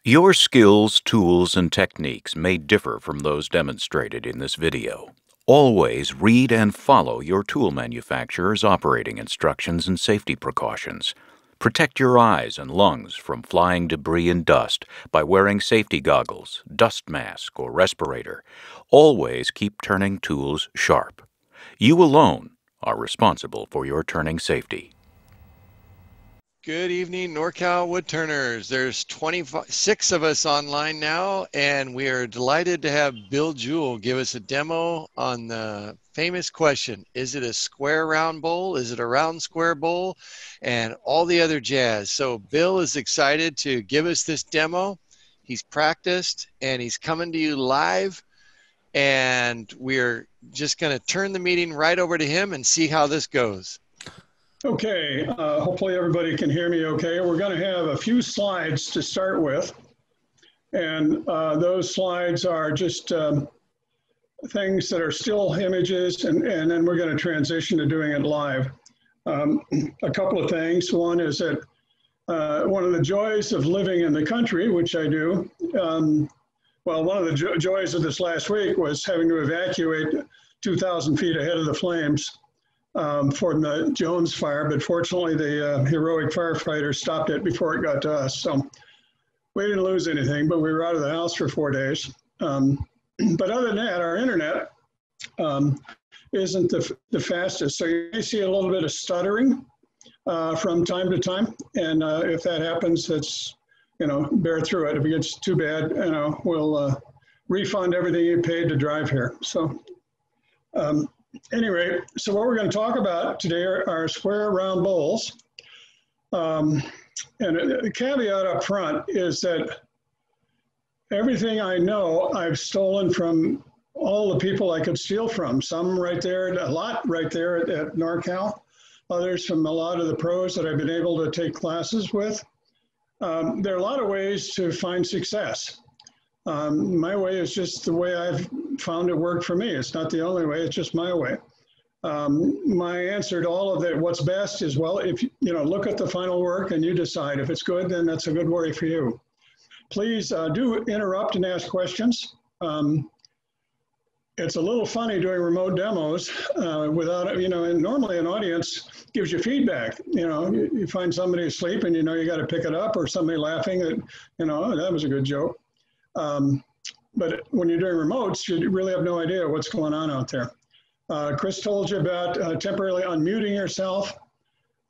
Your skills, tools, and techniques may differ from those demonstrated in this video. Always read and follow your tool manufacturer's operating instructions and safety precautions. Protect your eyes and lungs from flying debris and dust by wearing safety goggles, dust mask, or respirator. Always keep turning tools sharp. You alone are responsible for your turning safety. Good evening, Nor-Cal Woodturners. There's 26 of us online now, and we are delighted to have Bill Juhl give us a demo on the famous question, is it a square round bowl? Is it a round square bowl? And all the other jazz. So Bill is excited to give us this demo. He's practiced, and he's coming to you live, and we're just going to turn the meeting right over to him and see how this goes. Okay, hopefully everybody can hear me okay. We're going to have a few slides to start with, and those slides are just things that are still images, and then we're going to transition to doing it live. A couple of things. One is that one of the joys of living in the country, which I do, well, one of the joys of this last week was having to evacuate 2,000 feet ahead of the flames for the Jones fire, but fortunately the heroic firefighters stopped it before it got to us. So we didn't lose anything, but we were out of the house for 4 days. But other than that, our internet isn't the fastest. So you may see a little bit of stuttering from time to time. And if that happens, that's, bear through it. If it gets too bad, we'll refund everything you paid to drive here. So anyway, so what we're going to talk about today are square round bowls. And the caveat up front is that everything I know I've stolen from all the people I could steal from. Some right there, a lot right there at Nor-Cal, others from a lot of the pros that I've been able to take classes with. There are a lot of ways to find success. My way is just the way I've found it worked for me. It's not the only way, it's just my way. My answer to all of that, what's best is, well, if look at the final work and you decide if it's good, then that's a good way for you. Please do interrupt and ask questions. It's a little funny doing remote demos without, and normally an audience gives you feedback. You find somebody asleep and you got to pick it up, or somebody laughing that, oh, that was a good joke. But when you're doing remotes, you really have no idea what's going on out there. Chris told you about temporarily unmuting yourself,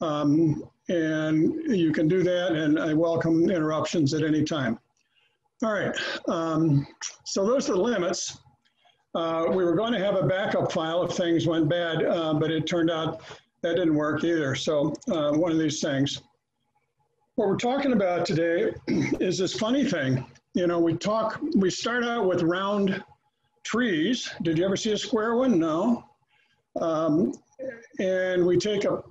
and you can do that, and I welcome interruptions at any time. All right, so those are the limits. We were going to have a backup file if things went bad, but it turned out that didn't work either, so one of these things. What we're talking about today is this funny thing. We start out with round trees. Did you ever see a square one? No. And we take a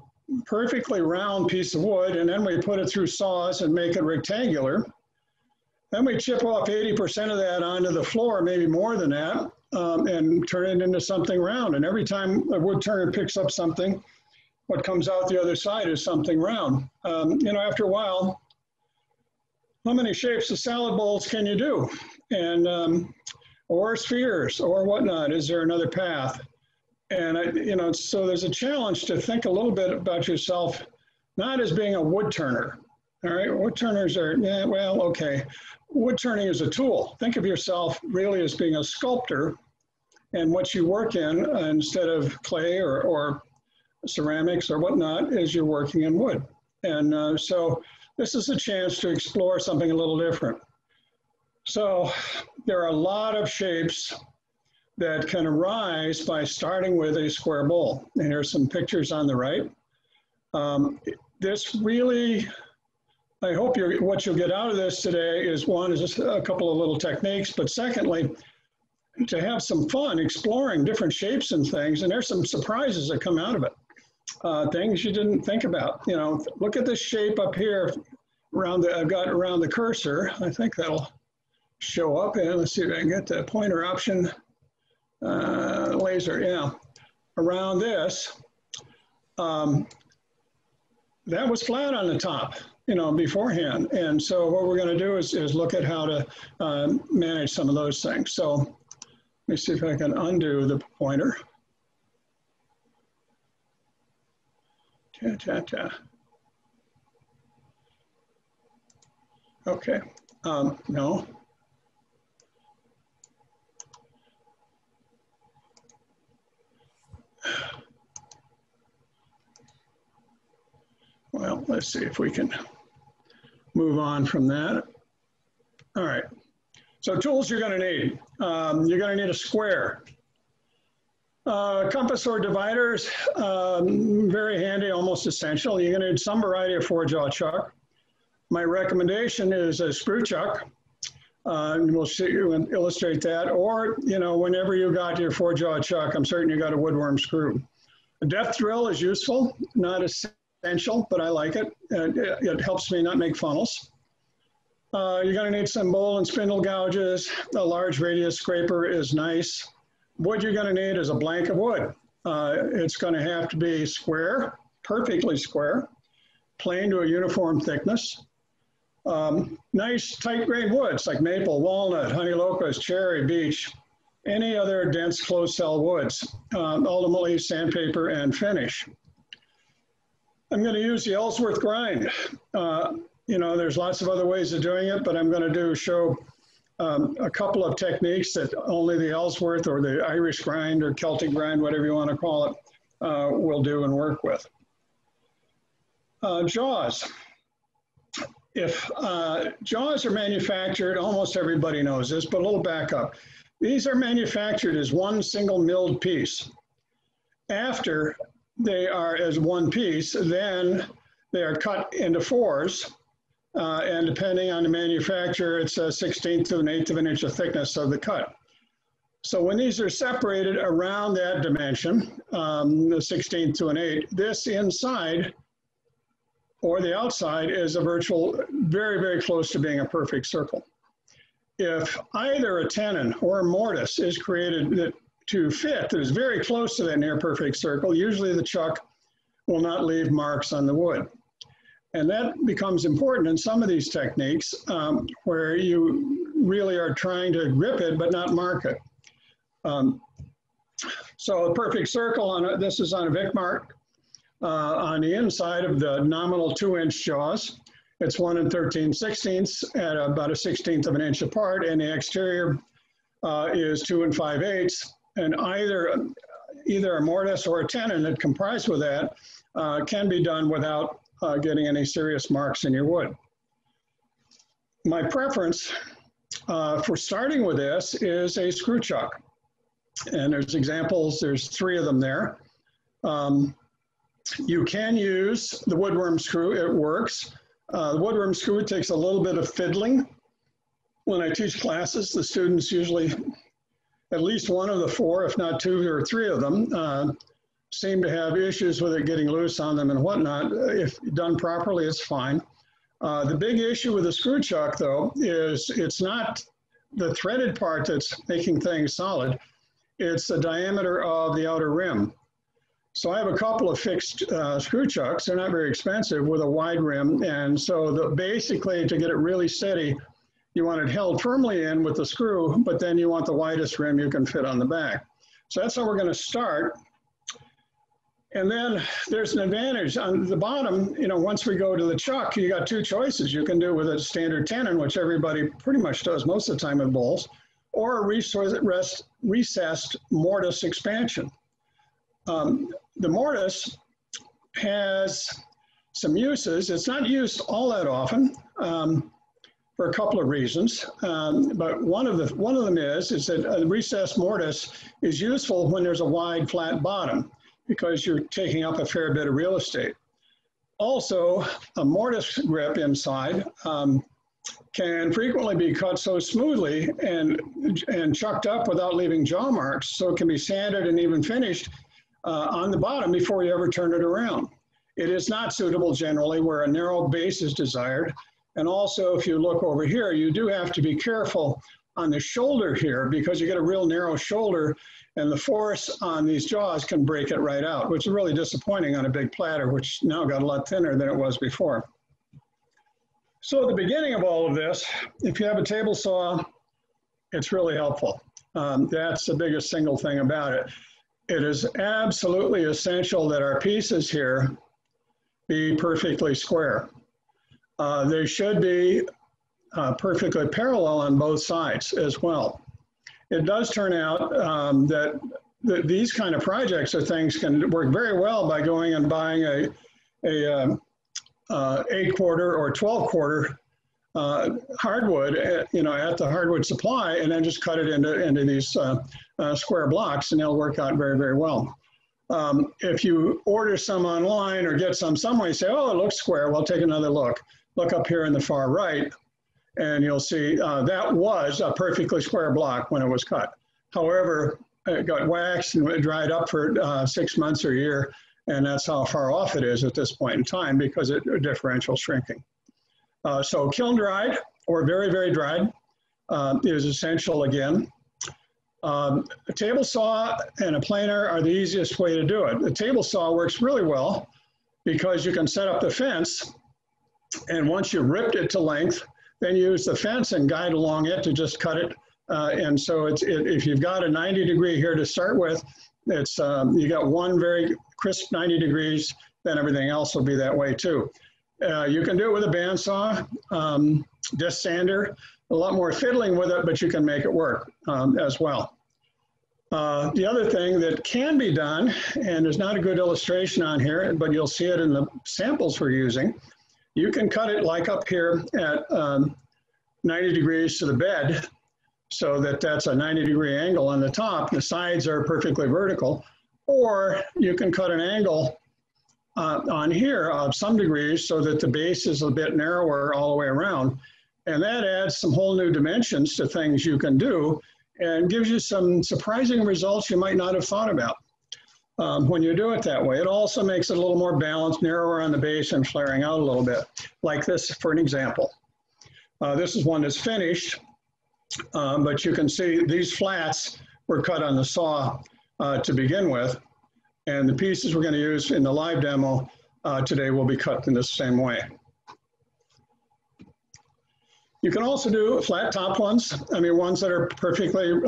perfectly round piece of wood, and then we put it through saws and make it rectangular. Then we chip off 80% of that onto the floor, maybe more than that, and turn it into something round. And every time a wood turner picks up something, what comes out the other side is something round. After a while, how many shapes of salad bowls can you do? And, or spheres or whatnot? Is there another path? And, so there's a challenge to think a little bit about yourself, not as being a wood turner. All right, wood turners are, yeah, well, okay. Wood turning is a tool. Think of yourself really as being a sculptor, and what you work in instead of clay or ceramics or whatnot is you're working in wood. And so this is a chance to explore something a little different. So there are a lot of shapes that can arise by starting with a square bowl. And here's some pictures on the right. This really, I hope what you'll get out of this today is, one, is just a couple of little techniques, but secondly, to have some fun exploring different shapes and things, and there's some surprises that come out of it. Things you didn't think about. Look at this shape up here I've got around the cursor. I think that'll show up, and let's see if I can get the pointer option. Laser, yeah. Around this, that was flat on the top. beforehand. And so what we're going to do is look at how to manage some of those things. So let me see if I can undo the pointer. Okay, no. Well, let's see if we can move on from that. All right, so tools you're gonna need. You're gonna need a square. Compass or dividers, very handy, almost essential. You're gonna need some variety of 4-jaw chuck. My recommendation is a screw chuck. And we'll see you and illustrate that. Or, whenever you got your 4-jaw chuck, I'm certain you got a woodworm screw. A depth drill is useful, not essential, but I like it. It helps me not make funnels. You're gonna need some bowl and spindle gouges. A large radius scraper is nice. Wood you're gonna need is a blank of wood. It's gonna have to be square, perfectly square, plain to a uniform thickness. Nice tight grained woods like maple, walnut, honey locust, cherry, beech, any other dense closed cell woods. Ultimately sandpaper and finish. I'm going to use the ELLSWORTH grind. There's lots of other ways of doing it, but I'm going to show a couple of techniques that only the ELLSWORTH or the Irish grind or Celtic grind, whatever you want to call it, will do and work with. Jaws. If jaws are manufactured, almost everybody knows this, but a little backup. These are manufactured as one single milled piece. After they are as one piece, then they are cut into 4s. And depending on the manufacturer, it's a 1/16 to 1/8 of an inch of thickness of the cut. So when these are separated around that dimension, the 1/16 to 1/8, this inside or the outside is a virtual, very, very close to being a perfect circle. If either a tenon or a mortise is created to fit, that is very close to that near perfect circle, usually the chuck will not leave marks on the wood. And that becomes important in some of these techniques where you really are trying to grip it but not mark it. So a perfect circle, this is on a Vic mark. On the inside of the nominal 2-inch jaws, it's 1 13/16 at about a 1/16 of an inch apart, and the exterior is 2 5/8, and either a mortise or a tenon that comprise with that can be done without getting any serious marks in your wood. My preference for starting with this is a screw chuck, and there's examples, there's 3 of them there. You can use the woodworm screw, it works. The woodworm screw takes a little bit of fiddling. When I teach classes, the students usually, at least one of the 4, if not 2 or 3 of them, seem to have issues with it getting loose on them and whatnot. If done properly, it's fine. The big issue with the screw chuck, though, is it's not the threaded part that's making things solid. It's the diameter of the outer rim. So I have a couple of fixed screw chucks. They're not very expensive with a wide rim. And so basically to get it really steady, you want it held firmly in with the screw, but then you want the widest rim you can fit on the back. So that's how we're going to start. And then there's an advantage on the bottom. Once we go to the chuck, you got 2 choices. You can do it with a standard tenon, which everybody pretty much does most of the time with bowls, or a recessed mortise expansion. The mortise has some uses. It's not used all that often for a couple of reasons, but one of them is that a recessed mortise is useful when there's a wide flat bottom because you're taking up a fair bit of real estate. Also, a mortise grip inside can frequently be cut so smoothly and chucked up without leaving jaw marks, so it can be sanded and even finished on the bottom before you ever turn it around. It is not suitable generally where a narrow base is desired. And also, if you look over here, you do have to be careful on the shoulder here because you get a real narrow shoulder and the force on these jaws can break it right out, which is really disappointing on a big platter, which now got a lot thinner than it was before. So at the beginning of all of this, if you have a table saw, it's really helpful. That's the biggest single thing about it. It is absolutely essential that our pieces here be perfectly square. They should be perfectly parallel on both sides as well. It does turn out that these kind of projects or things can work very well by going and buying a 8-quarter or 12-quarter hardwood, at the hardwood supply, and then just cut it into these square blocks, and they'll work out very, very well. If you order some online or get some somewhere, you say, oh, it looks square. Well, take another look. Look up here in the far right, and you'll see that was a perfectly square block when it was cut. However, it got waxed and it dried up for 6 months or a year, and that's how far off it is at this point in time because of differential shrinking. So kiln dried or very, very dried is essential again. A table saw and a planer are the easiest way to do it. The table saw works really well because you can set up the fence, and once you've ripped it to length, then use the fence and guide along it to just cut it. And so if you've got a 90-degree here to start with, it's you got one very crisp 90 degrees, then everything else will be that way too. You can do it with a bandsaw, disc sander, a lot more fiddling with it, but you can make it work as well. The other thing that can be done, and there's not a good illustration on here, but you'll see it in the samples we're using, you can cut it like up here at 90 degrees to the bed, so that that's a 90-degree angle on the top. The sides are perfectly vertical. Or you can cut an angle on here of some degrees so that the base is a bit narrower all the way around. And that adds some whole new dimensions to things you can do and gives you some surprising results you might not have thought about when you do it that way. It also makes it a little more balanced, narrower on the base and flaring out a little bit, like this for an example. This is one that's finished, but you can see these flats were cut on the saw to begin with, and the pieces we're going to use in the live demo today will be cut in the same way. You can also do flat top ones, ones that are perfectly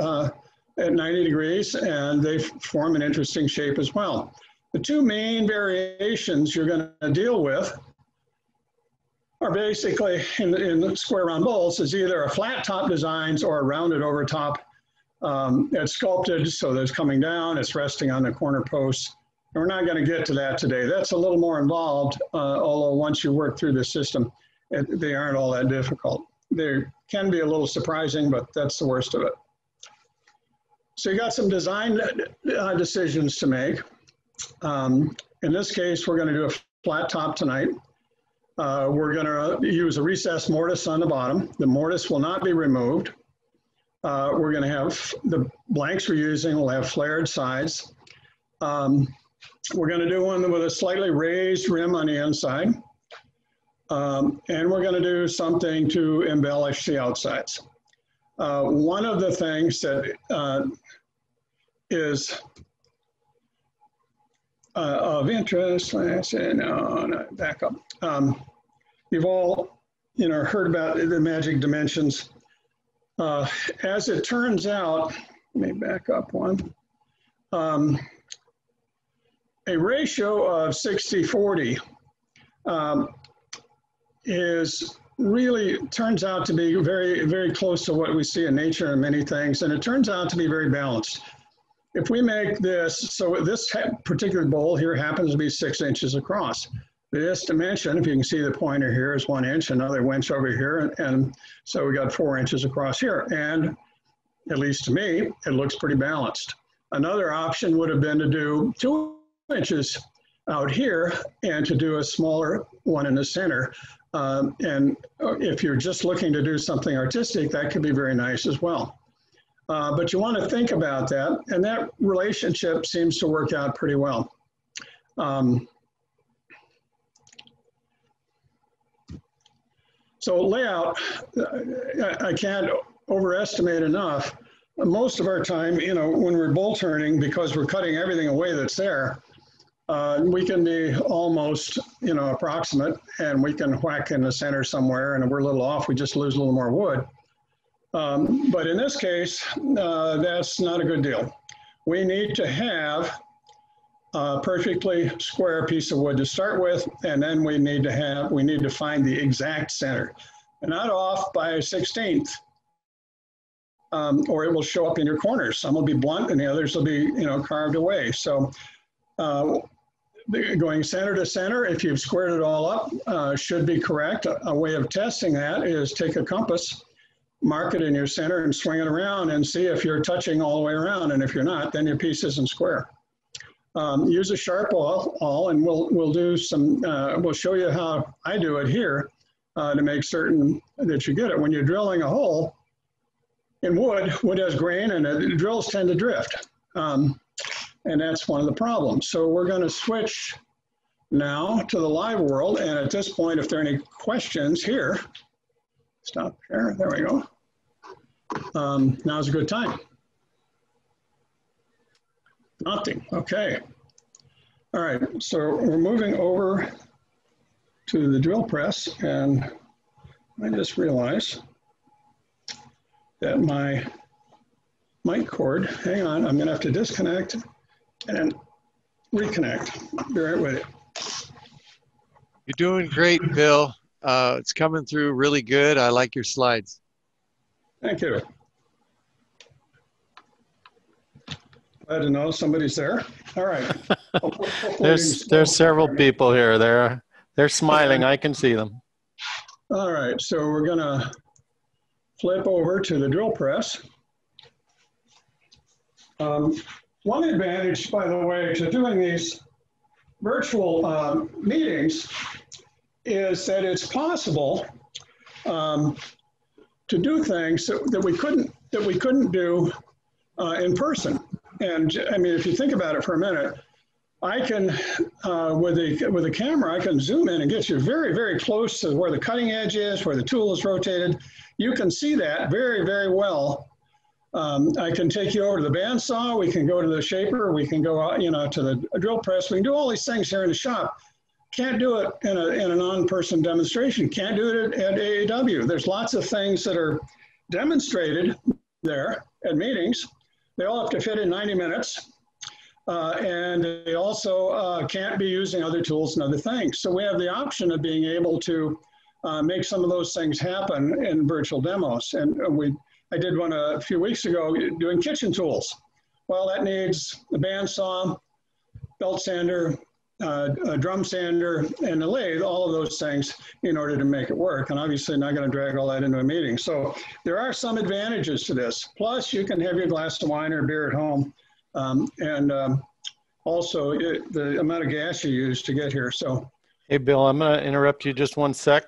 at 90 degrees, and they form an interesting shape as well. The two main variations you're going to deal with are basically in the square round bowls is either a flat top designs or a rounded over top. It's sculpted so that it's coming down, it's resting on the corner posts. And we're not going to get to that today. That's a little more involved, although once you work through the system, they aren't all that difficult. They can be a little surprising, but that's the worst of it. So you got some design decisions to make. In this case, we're going to do a flat top tonight. We're going to use a recessed mortise on the bottom. The mortise will not be removed. We're going to have the blanks we're using will have flared sides. We're going to do one with a slightly raised rim on the inside. And we're going to do something to embellish the outsides. One of the things that is of interest, back up. You've all, heard about the magic dimensions. As it turns out, let me back up one. A ratio of 60-40 turns out to be very, very close to what we see in nature and many things, and it turns out to be very balanced. If we make this, so this particular bowl here happens to be 6 inches across. This dimension, if you can see the pointer here, is 1 inch, another inch over here, and so we got 4 inches across here. And at least to me, it looks pretty balanced. Another option would have been to do 2 inches out here and to do a smaller one in the center. And if you're just looking to do something artistic, that could be very nice as well. But you want to think about that, and that relationship seems to work out pretty well. So layout, I can't overestimate enough. Most of our time, when we're bowl turning, because we're cutting everything away that's there, We can be almost, approximate, and we can whack in the center somewhere, and if we're a little off, we just lose a little more wood. But in this case, that's not a good deal. We need to have a perfectly square piece of wood to start with, and then we need to find the exact center. And not off by a 1/16th, or it will show up in your corners. Some will be blunt and the others will be, carved away. So going center to center, if you've squared it all up, should be correct. A way of testing that is take a compass, mark it in your center and swing it around and see if you're touching all the way around. And if you're not, then your piece isn't square. Use a sharp awl, and we'll do some, we'll show you how I do it here to make certain that you get it. When you're drilling a hole in wood has grain and the drills tend to drift. And that's one of the problems. So we're going to switch now to the live world. And at this point, if there are any questions here, stop share, there we go. Now's a good time. Nothing, okay. All right, so we're moving over to the drill press, and I just realized that my mic cord, hang on, I'm gonna have to disconnect and reconnect. Be right with you. You're doing great, Bill. It's coming through really good. I like your slides. Thank you. Glad to know somebody's there. All right. There's several people here. They're smiling. I can see them. All right, so we're gonna flip over to the drill press. One advantage, by the way, to doing these virtual meetings is that it's possible to do things that we couldn't do in person. And I mean, if you think about it for a minute, I can, with a camera, I can zoom in and get you very, very close to where the cutting edge is, where the tool is rotated. You can see that very, very well. I can take you over to the bandsaw. We can go to the shaper. We can go out, to the drill press. We can do all these things here in the shop. Can't do it in a non-person demonstration. Can't do it at AAW. There's lots of things that are demonstrated there at meetings. They all have to fit in 90 minutes. And they also can't be using other tools and other things. So we have the option of being able to make some of those things happen in virtual demos. And I did one a few weeks ago doing kitchen tools. Well, that needs a bandsaw, belt sander, a drum sander, and a lathe, all of those things in order to make it work. And obviously not going to drag all that into a meeting. So there are some advantages to this. Plus, you can have your glass of wine or beer at home. Also the amount of gas you use to get here. So, hey, Bill, I'm going to interrupt you just one sec.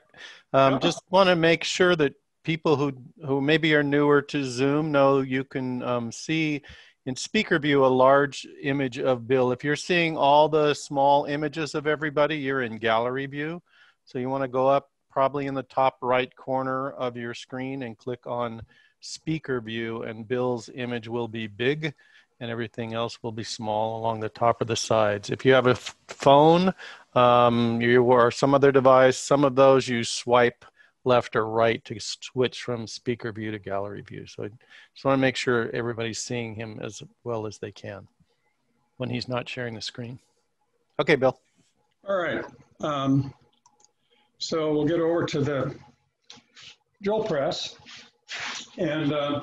Just want to make sure that people who maybe are newer to Zoom know you can see in speaker view a large image of Bill. If you're seeing all the small images of everybody, you're in gallery view. So you want to go up probably in the top right corner of your screen and click on speaker view, and Bill's image will be big and everything else will be small along the top of the sides. If you have a phone or some other device, some of those you swipe left or right to switch from speaker view to gallery view. So I just want to make sure everybody's seeing him as well as they can when he's not sharing the screen. Okay, Bill. All right. So we'll get over to the drill press, and I'm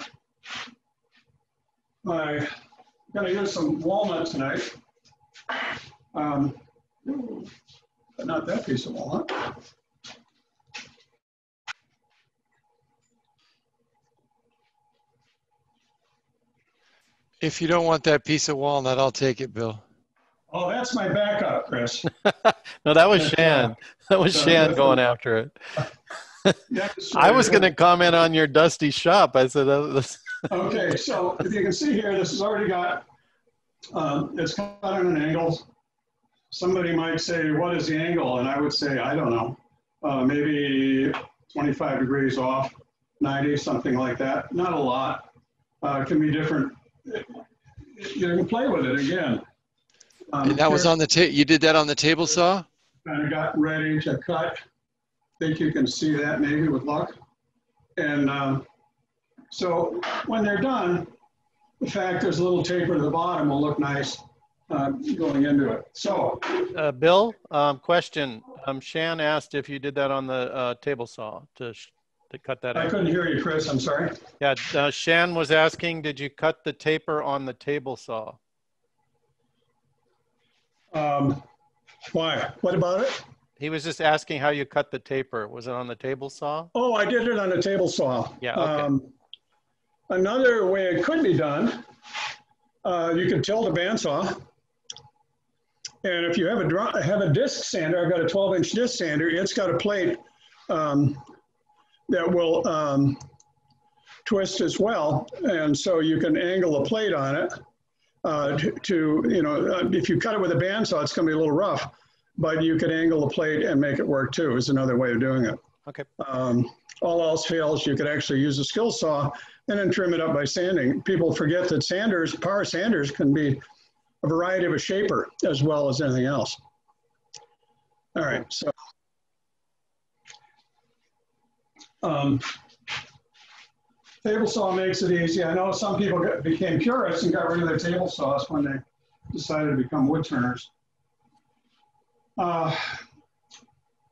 going to use some walnut tonight, but not that piece of walnut. If you don't want that piece of walnut, I'll take it, Bill. Oh, that's my backup, Chris. No, that was Shan. That was Shan going after it. I was going to comment on your dusty shop. I said, okay, so if you can see here, this has already got, it's cut on an angle. Somebody might say, what is the angle? And I would say, I don't know, maybe 25 degrees off, 90, something like that. Not a lot. It can be different. You can play with it again. And that was on the you did that on the table saw? Kind of got ready to cut. Think you can see that maybe with luck. And so when they're done, the fact there's a little taper to the bottom will look nice going into it. So, Bill, question. Shan asked if you did that on the table saw to cut that out. I couldn't hear you, Chris. I'm sorry. Yeah, Shan was asking, did you cut the taper on the table saw? Why? What about it? He was just asking how you cut the taper. Was it on the table saw? Oh, I did it on a table saw. Yeah, okay. Another way it could be done, you can tilt a bandsaw. And if you have a disc sander, I've got a 12-inch disc sander, it's got a plate that will twist as well. And so you can angle a plate on it if you cut it with a bandsaw, it's going to be a little rough, but you could angle the plate and make it work too, is another way of doing it. Okay. All else fails, you could actually use a skill saw and then trim it up by sanding. People forget that power sanders can be a variety of a shaper as well as anything else. All right, so. Table saw makes it easy. I know some people became purists and got rid of their table saws when they decided to become wood turners.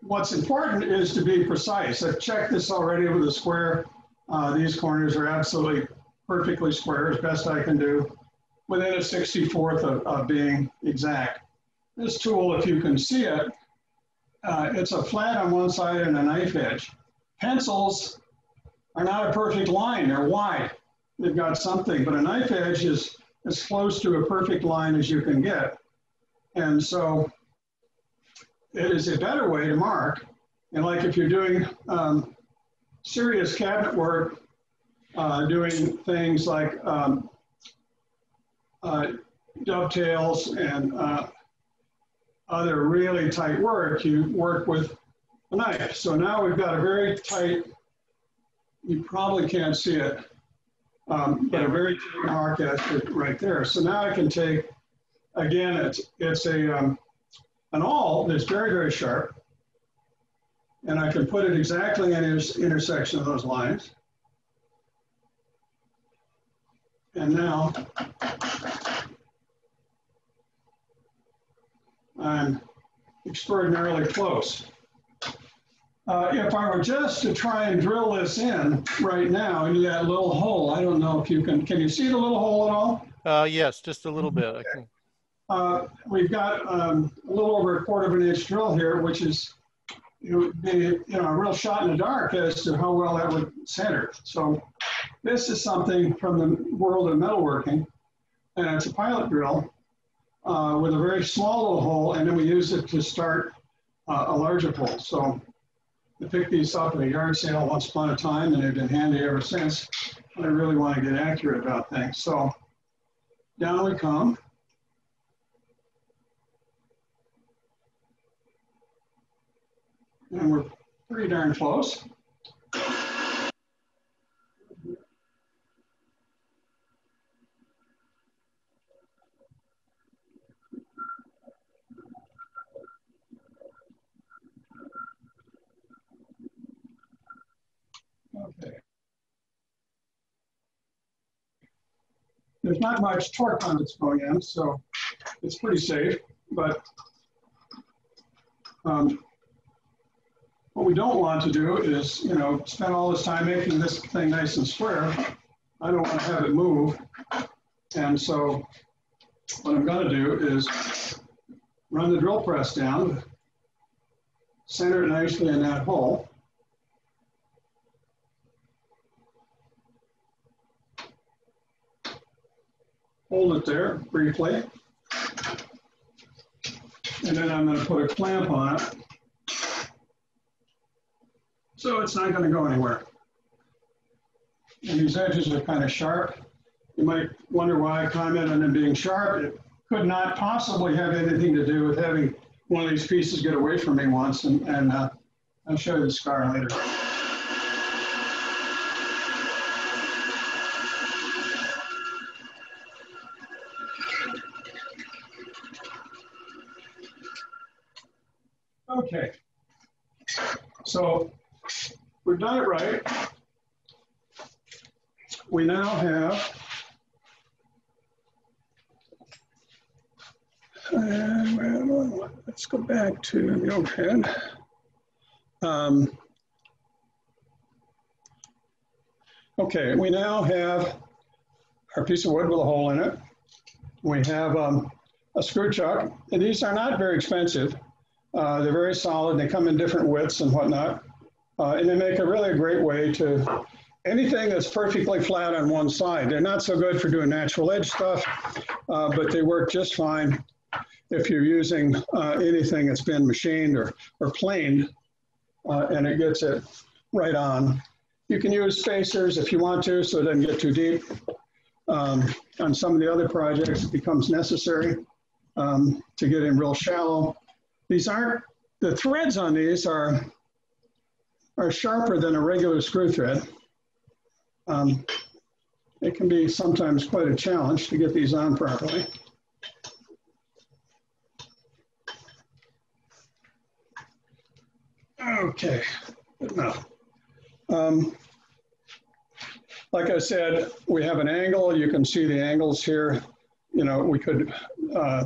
What's important is to be precise. I've checked this already with a square. These corners are absolutely perfectly square, as best I can do, within a 64th of being exact. This tool, if you can see it, it's a flat on one side and a knife edge. Pencils are not a perfect line, they're wide. They've got something, but a knife edge is as close to a perfect line as you can get. And so it is a better way to mark. And like if you're doing serious cabinet work, doing things like dovetails and other really tight work, you work with a knife. So now we've got a very tight, you probably can't see it, but a very tight arc right there. So now I can take, again, it's an awl that's very, very sharp, and I can put it exactly in its intersection of those lines. And now I'm extraordinarily close. If I were just to try and drill this in right now into that little hole, I don't know if you can you see the little hole at all? Yes, just a little bit. Okay. I can... We've got a little over 1/4 of an inch drill here, which is, it would be, a real shot in the dark as to how well that would center. So this is something from the world of metalworking, and it's a pilot drill with a very small little hole, and then we use it to start a larger hole. So I picked these up at a yard sale once upon a time, and they've been handy ever since. I really want to get accurate about things. So down we come. And we're pretty darn close. Okay. There's not much torque on this going in, so it's pretty safe, but what we don't want to do is, spend all this time making this thing nice and square. I don't want to have it move. And so what I'm going to do is run the drill press down, center it nicely in that hole. Hold it there briefly. And then I'm going to put a clamp on it, so it's not going to go anywhere. And these edges are kind of sharp. You might wonder why I comment on them being sharp. It could not possibly have anything to do with having one of these pieces get away from me once, and I'll show you the scar later. Okay. So we've done it right. We now have let's go back to the overhead. Okay, we now have our piece of wood with a hole in it. We have a screw chuck. And these are not very expensive. They're very solid. They come in different widths and whatnot. And they make a really great way to anything that's perfectly flat on one side. They're not so good for doing natural edge stuff, but they work just fine if you're using anything that's been machined or planed, and it gets it right on. You can use spacers if you want to, so it doesn't get too deep. On some of the other projects, it becomes necessary to get in real shallow. These aren't, the threads on these are sharper than a regular screw thread. It can be sometimes quite a challenge to get these on properly. Okay, good enough. Like I said, we have an angle. You can see the angles here. You know, we could,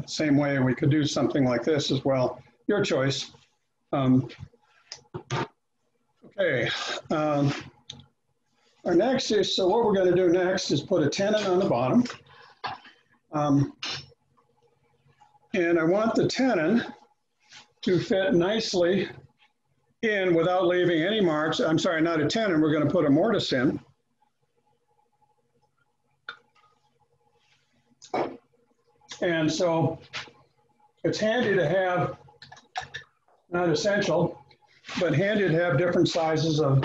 same way, we could do something like this as well. Your choice. Okay. Our next is, so what we're going to do next is put a tenon on the bottom. And I want the tenon to fit nicely in without leaving any marks. I'm sorry, not a tenon, we're going to put a mortise in. And so it's handy to have, not essential, but handy to have different sizes of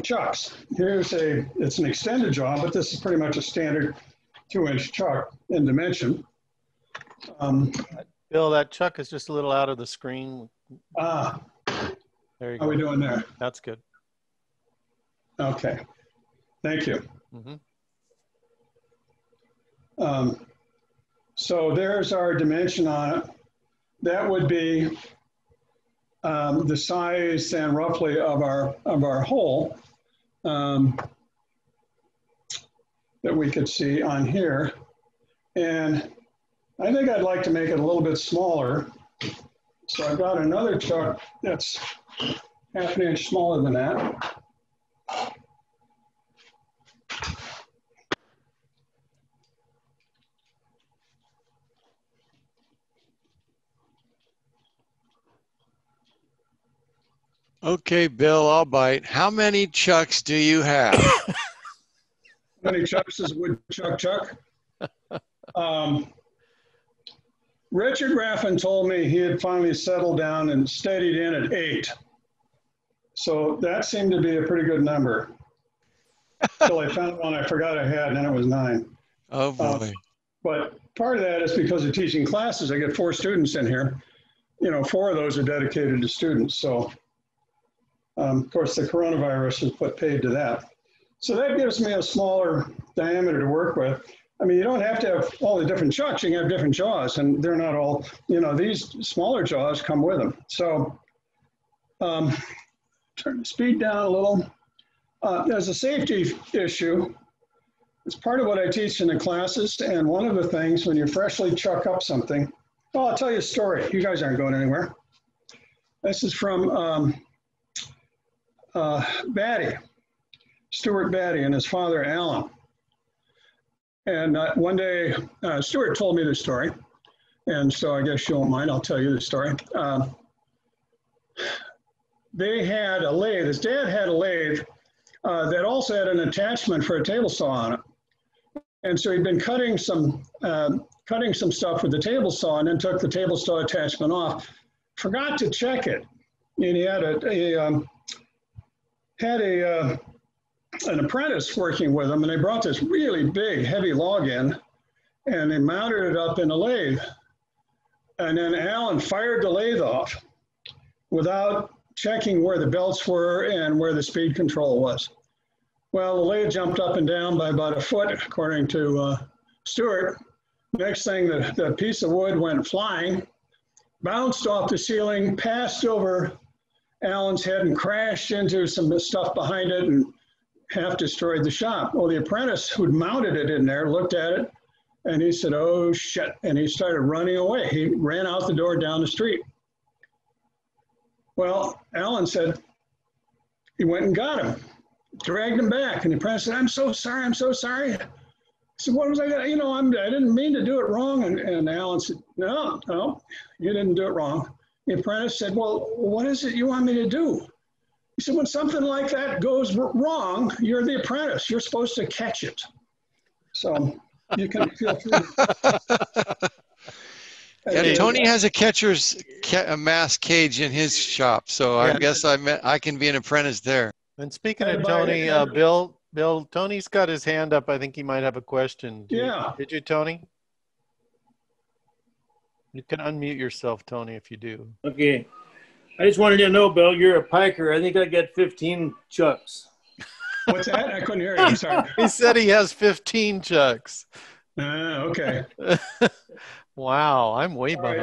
chucks. Here's it's an extended jaw, but this is pretty much a standard 2-inch chuck in dimension. Bill, that chuck is just a little out of the screen. There you go. How are we doing there? That's good. Okay, thank you. So there's our dimension on it. That would be the size and roughly of our hole that we could see on here. And I think I'd like to make it a little bit smaller. So I've got another chuck that's 1/2 inch smaller than that. Okay, Bill, I'll bite. How many chucks do you have? How many chucks is woodchuck chuck? Richard Raffin told me he had finally settled down and steadied in at 8. So that seemed to be a pretty good number. Until I found one I forgot I had, and then it was 9. Oh boy. But part of that is because of teaching classes. I get 4 students in here. You know, 4 of those are dedicated to students. So, of course, the coronavirus has put paid to that. So that gives me a smaller diameter to work with. I mean, you don't have to have all the different chucks. You can have different jaws, and they're not all, you know, these smaller jaws come with them. So turn the speed down a little. As a safety issue, it's part of what I teach in the classes. And one of the things when you freshly chuck up something, oh, I'll tell you a story. You guys aren't going anywhere. This is from Batty, Stuart Batty, and his father, Alan. And one day, Stuart told me this story. And so I guess you won't mind, I'll tell you the story. They had a lathe, his dad had a lathe that also had an attachment for a table saw on it. And so he'd been cutting some stuff with the table saw and then took the table saw attachment off, forgot to check it. And he had an apprentice working with him, and they brought this really big, heavy log in, and they mounted it up in a lathe. And then Alan fired the lathe off without checking where the belts were and where the speed control was. Well, the lathe jumped up and down by about 1 foot, according to Stuart. Next thing, the piece of wood went flying, bounced off the ceiling, passed over Alan's head and crashed into some stuff behind it and half destroyed the shop. Well, the apprentice who'd mounted it in there looked at it and he said, "Oh shit," and he started running away. He ran out the door down the street. Well, Alan said he went and got him, dragged him back, and the apprentice said, "I'm so sorry, I'm so sorry." He said, "What was I gonna, I didn't mean to do it wrong." And Alan said, no, you didn't do it wrong. The apprentice said, "Well, what is it you want me to do?" He said, "When something like that goes wrong, you're the apprentice. You're supposed to catch it." So you can feel free. Yeah, Tony has a catcher's mass cage in his shop, so I guess I can be an apprentice there. And speaking of Tony, Bill, Tony's got his hand up. I think he might have a question. Did you, Tony? You can unmute yourself, Tony, if you do. Okay. I just wanted you to know, Bill, you're a piker. I think I got 15 chucks. What's that? I couldn't hear you. I'm sorry. He said he has 15 chucks. Okay. Wow, I'm way behind.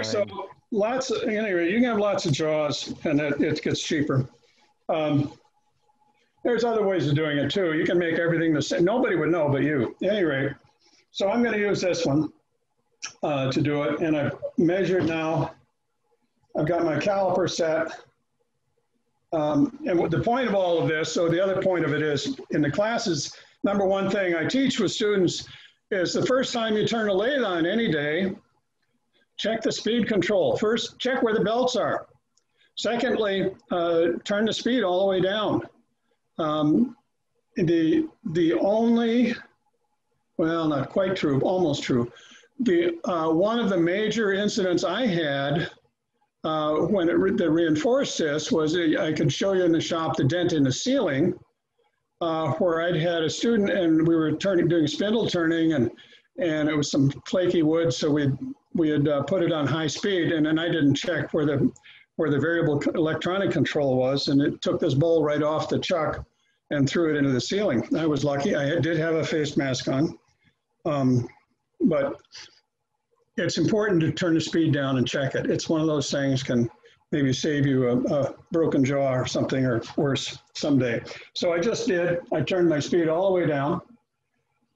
Right, so anyway, you can have lots of jaws and it gets cheaper. There's other ways of doing it too. You can make everything the same. Nobody would know but you. At any rate, so I'm going to use this one to do it. And I've measured now. I've got my caliper set. And the point of all of this, so the other point of it is, in the classes, number one thing I teach with students is the first time you turn a lathe on any day, check the speed control. First, check where the belts are. Secondly, turn the speed all the way down. The only, well, not quite true, almost true. One of the major incidents I had when they reinforced this was I could show you in the shop the dent in the ceiling where I'd had a student and we were doing spindle turning and it was some flaky wood, so we had put it on high speed, and then I didn't check where the variable electronic control was, and it took this bowl right off the chuck and threw it into the ceiling. I was lucky. I did have a face mask on, but it's important to turn the speed down and check it. It's one of those things can maybe save you a broken jaw or something, or worse someday. So I just did. I turned my speed all the way down,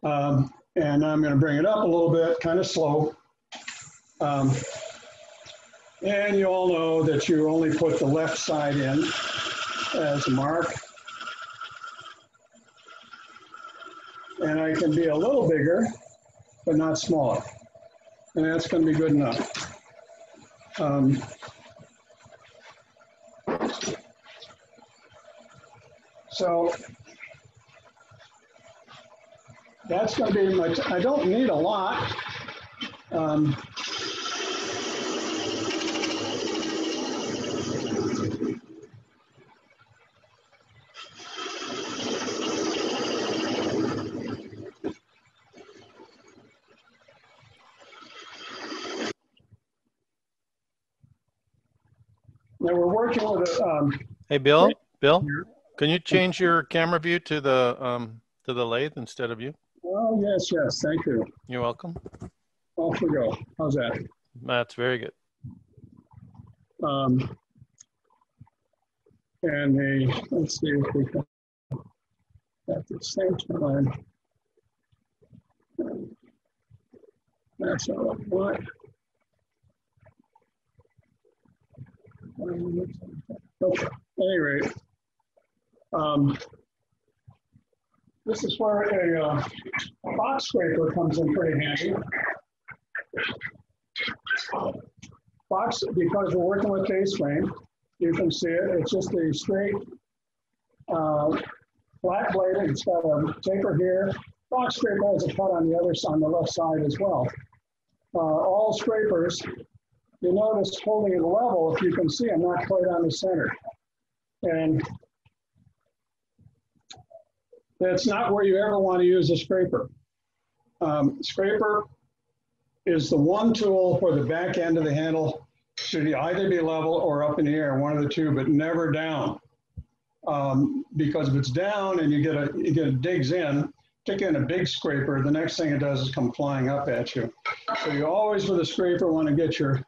and I'm going to bring it up a little bit, kind of slow. And you all know that you only put the left side in as a mark. And I can be a little bigger, but not smaller. And that's going to be good enough. So that's going to be my, I don't need a lot. Now we're working with a, hey, Bill, can you change your camera view to the lathe instead of you? Oh, yes, thank you. You're welcome. Off we go. How's that? That's very good. And let's see if we can, at the same time, that's not what we want. Okay, at any rate, this is where a box scraper comes in pretty handy. Box, because we're working with base frame, you can see it. It's just a straight flat blade. It's got a taper here. Box scraper has a cut on the other side, on the left side as well. All scrapers, you notice holding it level, if you can see, I'm not quite on the center. And that's not where you ever want to use a scraper. Scraper is the one tool where the back end of the handle should either be level or up in the air, one of the two, but never down. Because if it's down and you get a digs in, particularly in a big scraper, the next thing it does is come flying up at you. So you always, with a scraper, want to get your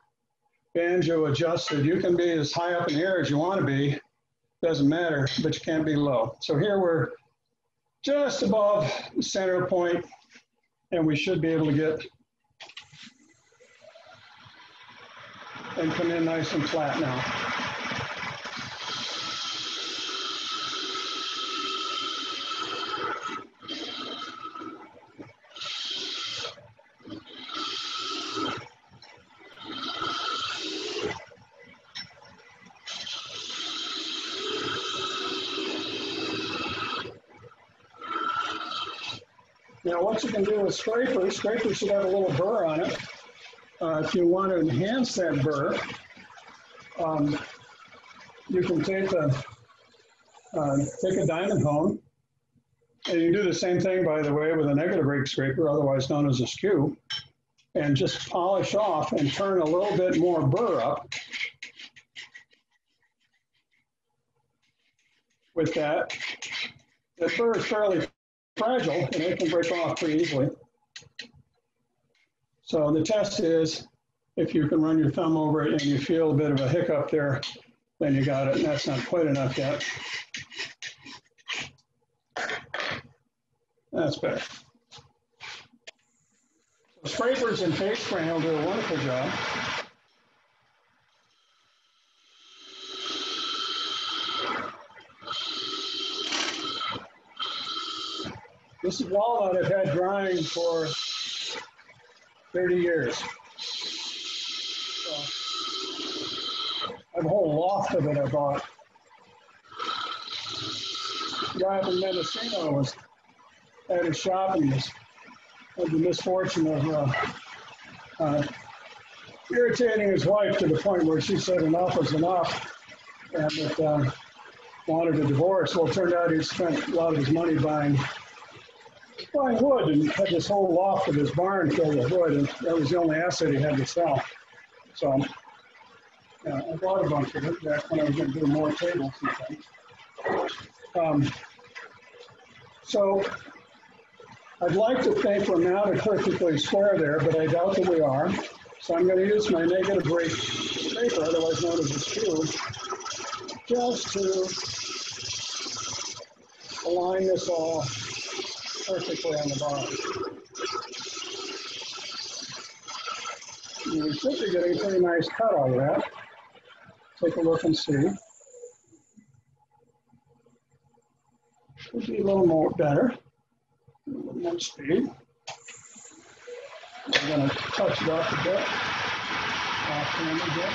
banjo adjusted. You can be as high up in the air as you want to be, doesn't matter, but you can't be low. So here we're just above the center point, and we should be able to get and come in nice and flat now. Now what you can do with scrapers should have a little burr on it. If you want to enhance that burr, you can take a diamond hone, and you do the same thing, by the way, with a negative rake scraper, otherwise known as a skew, and just polish off and turn a little bit more burr up with that. The burr is fairly fragile, and it can break off pretty easily. So the test is, if you can run your thumb over it and you feel a bit of a hiccup there, then you got it, and that's not quite enough yet. That's better. So scrapers and face spraying will do a wonderful job. This is walnut I've had drying for 30 years. So I have a whole loft of it I bought. The guy up in Mendocino was at his shop and had the misfortune of irritating his wife to the point where she said enough was enough and that wanted a divorce. Well, it turned out he'd spent a lot of his money buying wood and had this whole loft of his barn filled with wood, and that was the only asset he had to sell. So I bought a bunch of it back when I was going to do more tables and things. So I'd like to think we're mounted perfectly square there, but I doubt that we are. So I'm going to use my negative rake scraper, otherwise known as a skew, just to align this all perfectly on the bottom. And we should be getting a pretty nice cut out of that. Take a look and see. Should be a little more better. A little more speed. I'm going to touch it up a bit. Off camera a bit.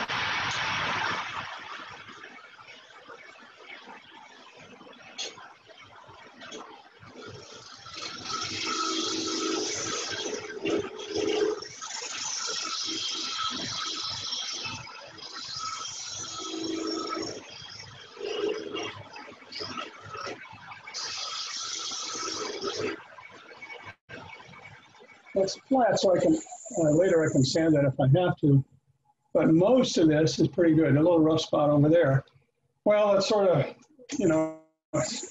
It's flat, so I can later I can sand that if I have to. But most of this is pretty good. A little rough spot over there. Well, it's sort of, you know,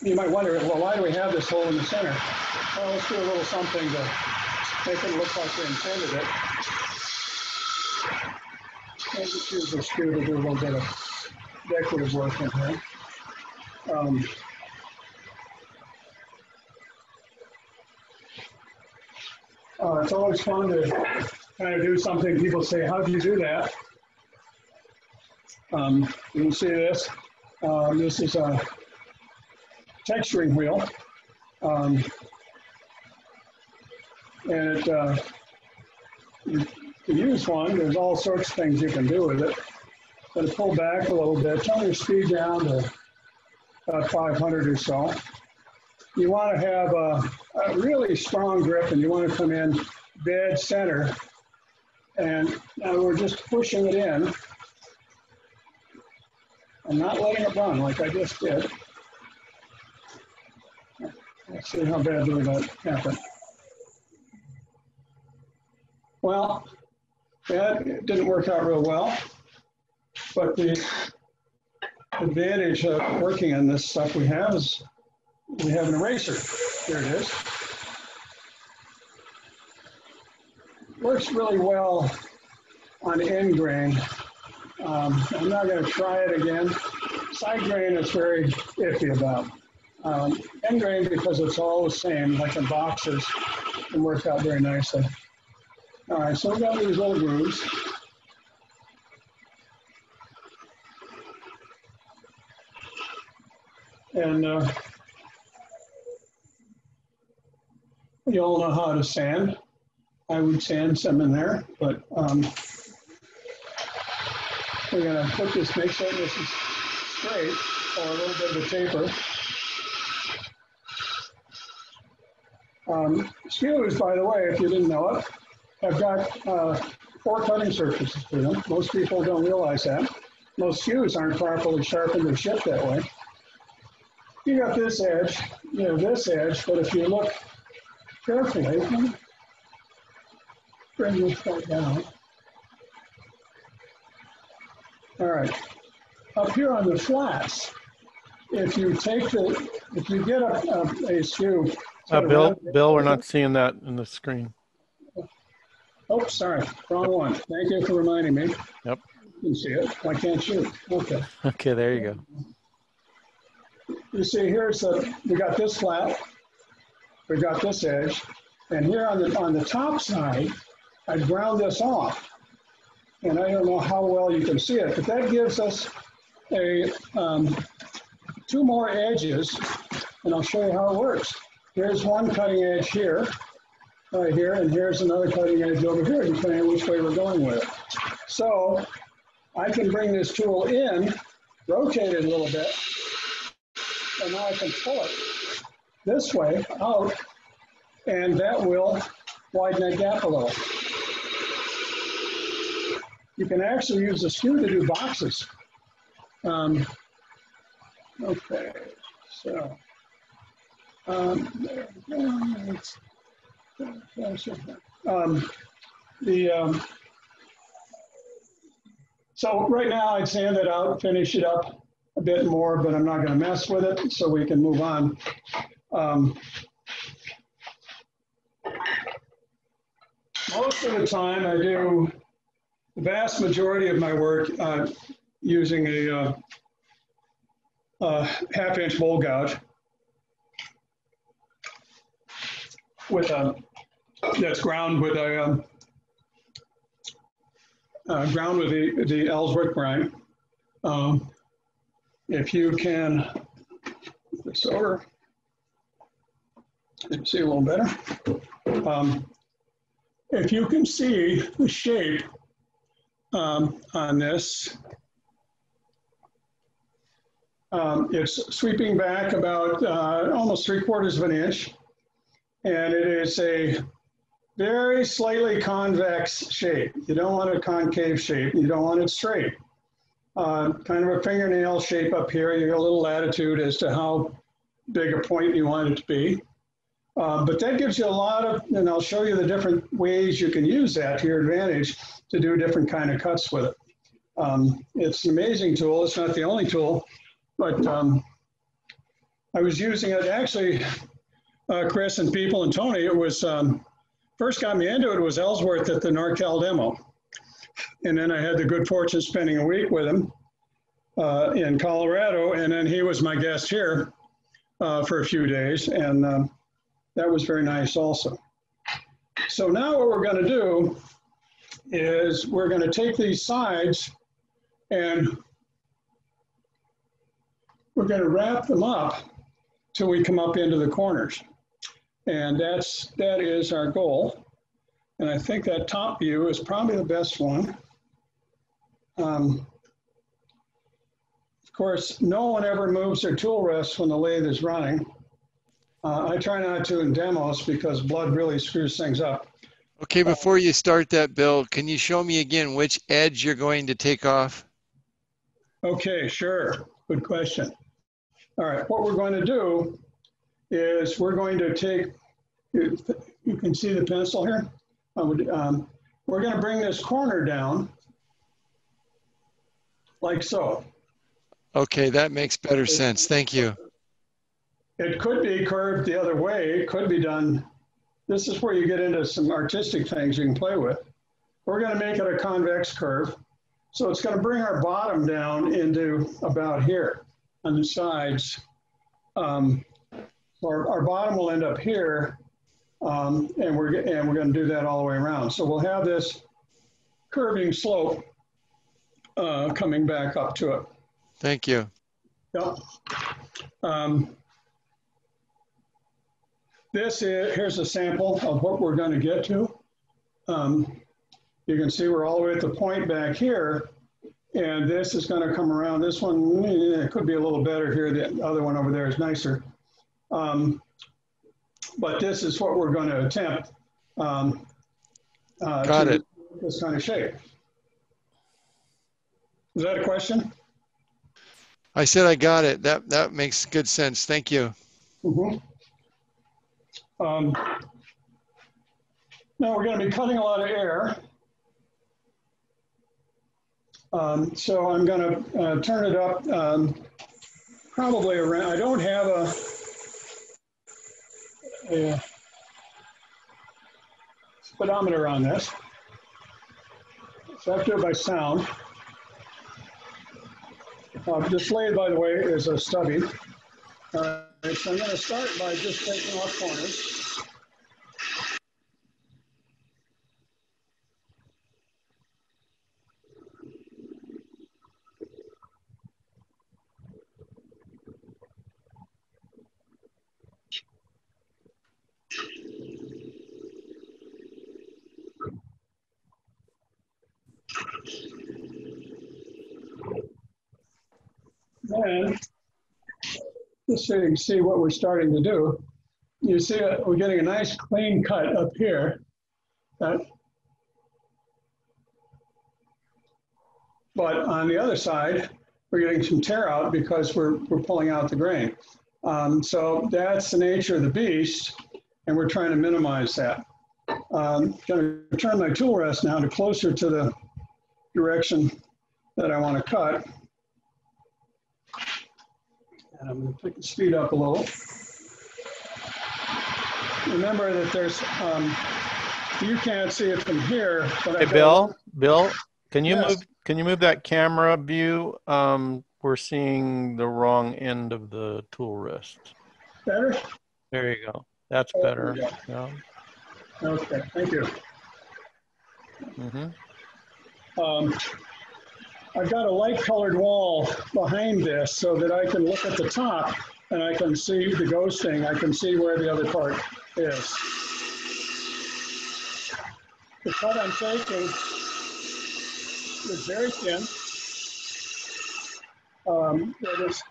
you might wonder, well, why do we have this hole in the center? Well, let's do a little something to make it look like we intended it. I'll just use the screw to do a little bit of decorative work in here. It's always fun to kind of do something. People say, how do you do that? You can see this. This is a texturing wheel. And you can use one. There's all sorts of things you can do with it. But to pull back a little bit, turn your speed down to about 500 or so. You want to have a really strong grip, and you want to come in dead center. And now we're just pushing it in and not letting it run like I just did. Let's see how badly that happened. Well, that didn't work out real well, but the advantage of working on this stuff we have is we have an eraser. Here it is. Works really well on end grain, I'm not going to try it again. Side grain is very iffy about. End grain, because it's all the same, like in boxes, can work out very nicely. All right, so we've got these little grooves. And you all know how to sand. I would sand some in there, but we're going to put this, make sure this is straight, or a little bit of a taper. Skews, by the way, if you didn't know it, have got 4 cutting surfaces to them. Most people don't realize that. Most skews aren't properly sharpened or shipped that way. You got this edge, you know, this edge, but if you look carefully, bring this part down. All right, up here on the flats, if you get a skew. Bill, we're not seeing that in the screen. Oh, sorry, wrong one. Thank you for reminding me. Yep. You can see it. I can't shoot. Okay. Okay, there you go. You see, we got this flat, we got this edge, and here on the top side, I ground this off. And I don't know how well you can see it, but that gives us a 2 more edges, and I'll show you how it works. Here's one cutting edge here, right here, and here's another cutting edge over here, depending on which way we're going with it. So I can bring this tool in, rotate it a little bit, and now I can pull it this way out, and that will widen that gap a little. You can actually use the skew to do boxes. Okay, so there we go. So right now I'd sand it out, finish it up a bit more, but I'm not going to mess with it, so we can move on. Most of the time I do the vast majority of my work using a 1/2-inch bowl gouge with that's ground with the ELLSWORTH brine. If you can put this over, you can see a little better. If you can see the shape on this, it's sweeping back about almost 3/4 of an inch, and it is a very slightly convex shape. You don't want a concave shape. You don't want it straight. Kind of a fingernail shape up here. You got a little latitude as to how big a point you want it to be. But that gives you a lot of, and I'll show you the different ways you can use that to your advantage to do different kind of cuts with it. It's an amazing tool. It's not the only tool, but I was using it actually, Chris and people and Tony, it was, first got me into it was ELLSWORTH at the Nor-Cal demo. And then I had the good fortune of spending a week with him in Colorado, and then he was my guest here for a few days, and that was very nice also. So now what we're going to do is we're going to take these sides and we're going to wrap them up till we come up into the corners. And that is our goal. And I think that top view is probably the best one. Of course, no one ever moves their tool rests when the lathe is running. I try not to in demos because blood really screws things up. Okay, before you start that, Bill, can you show me again which edge you're going to take off? Okay, sure. Good question. All right, what we're going to do is we're going to take, you can see the pencil here. We're going to bring this corner down like so. Okay, that makes better sense. Thank you. It could be curved the other way. It could be done. This is where you get into some artistic things you can play with. We're going to make it a convex curve. So it's going to bring our bottom down into about here on the sides. Our bottom will end up here, and we're going to do that all the way around. So we'll have this curving slope coming back up to it. Thank you. Yep. Here's a sample of what we're going to get to. You can see we're all the way at the point back here, and this is going to come around. This one, it could be a little better here. The other one over there is nicer. But this is what we're going to attempt Got it. This kind of shape. Is that a question? I said I got it. That makes good sense. Thank you. Mm-hmm. Now we're going to be cutting a lot of air. So I'm going to turn it up probably around. I don't have a speedometer on this. So I have to do it by sound. This blade, by the way, is a stubby. So I'm going to start by just taking off corners. And just so you can see what we're starting to do, you see we're getting a nice clean cut up here. But on the other side, we're getting some tear out because we're pulling out the grain. So that's the nature of the beast, and we're trying to minimize that. I'm going to turn my tool rest now to closer to the direction that I want to cut. And I'm going to pick the speed up a little. Remember that there's, you can't see it from here. But hey, Bill, can you move that camera view? We're seeing the wrong end of the tool rest. Better? There you go. That's better. Yeah. Okay, thank you. Mm-hmm. I've got a light-colored wall behind this so that I can look at the top and I can see the ghosting. I can see where the other part is. The cut I'm taking is very thin. It is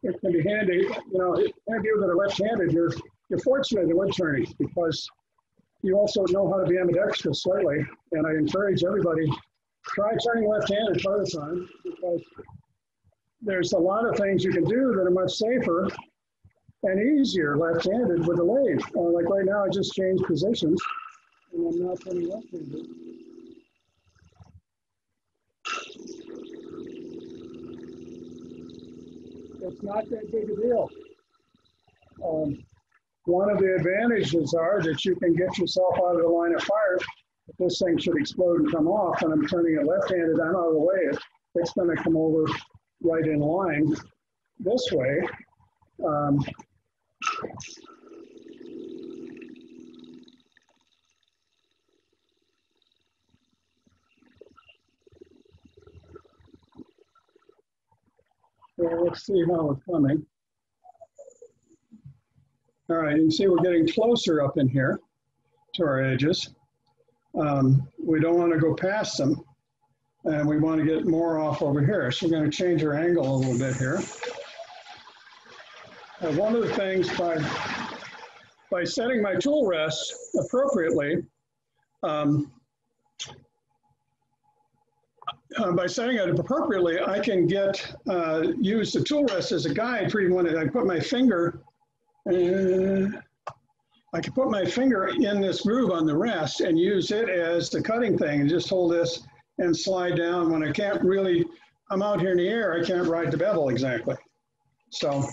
it can be handy, you know, if you that are left-handed, you're fortunate in wood turning because you also know how to be ambidextrous slightly. And I encourage everybody, try turning left-handed part of the time because there's a lot of things you can do that are much safer and easier left-handed with a lathe. Like right now, I just changed positions and I'm now turning left-handed. It's not that big a deal. One of the advantages are that you can get yourself out of the line of fire. If this thing should explode and come off and I'm turning it left-handed, I'm out of the way. It's going to come over right in line this way. Let's see how it's coming. All right, you can see we're getting closer up in here to our edges. We don't want to go past them, and we want to get more off over here. So we're going to change our angle a little bit here. One of the things by setting my tool rest appropriately, by setting it appropriately, I can use the tool rest as a guide for even when I put my finger. I can put my finger in this groove on the rest and use it as the cutting thing and just hold this and slide down when I can't really, I'm out here in the air, I can't ride the bevel exactly. So.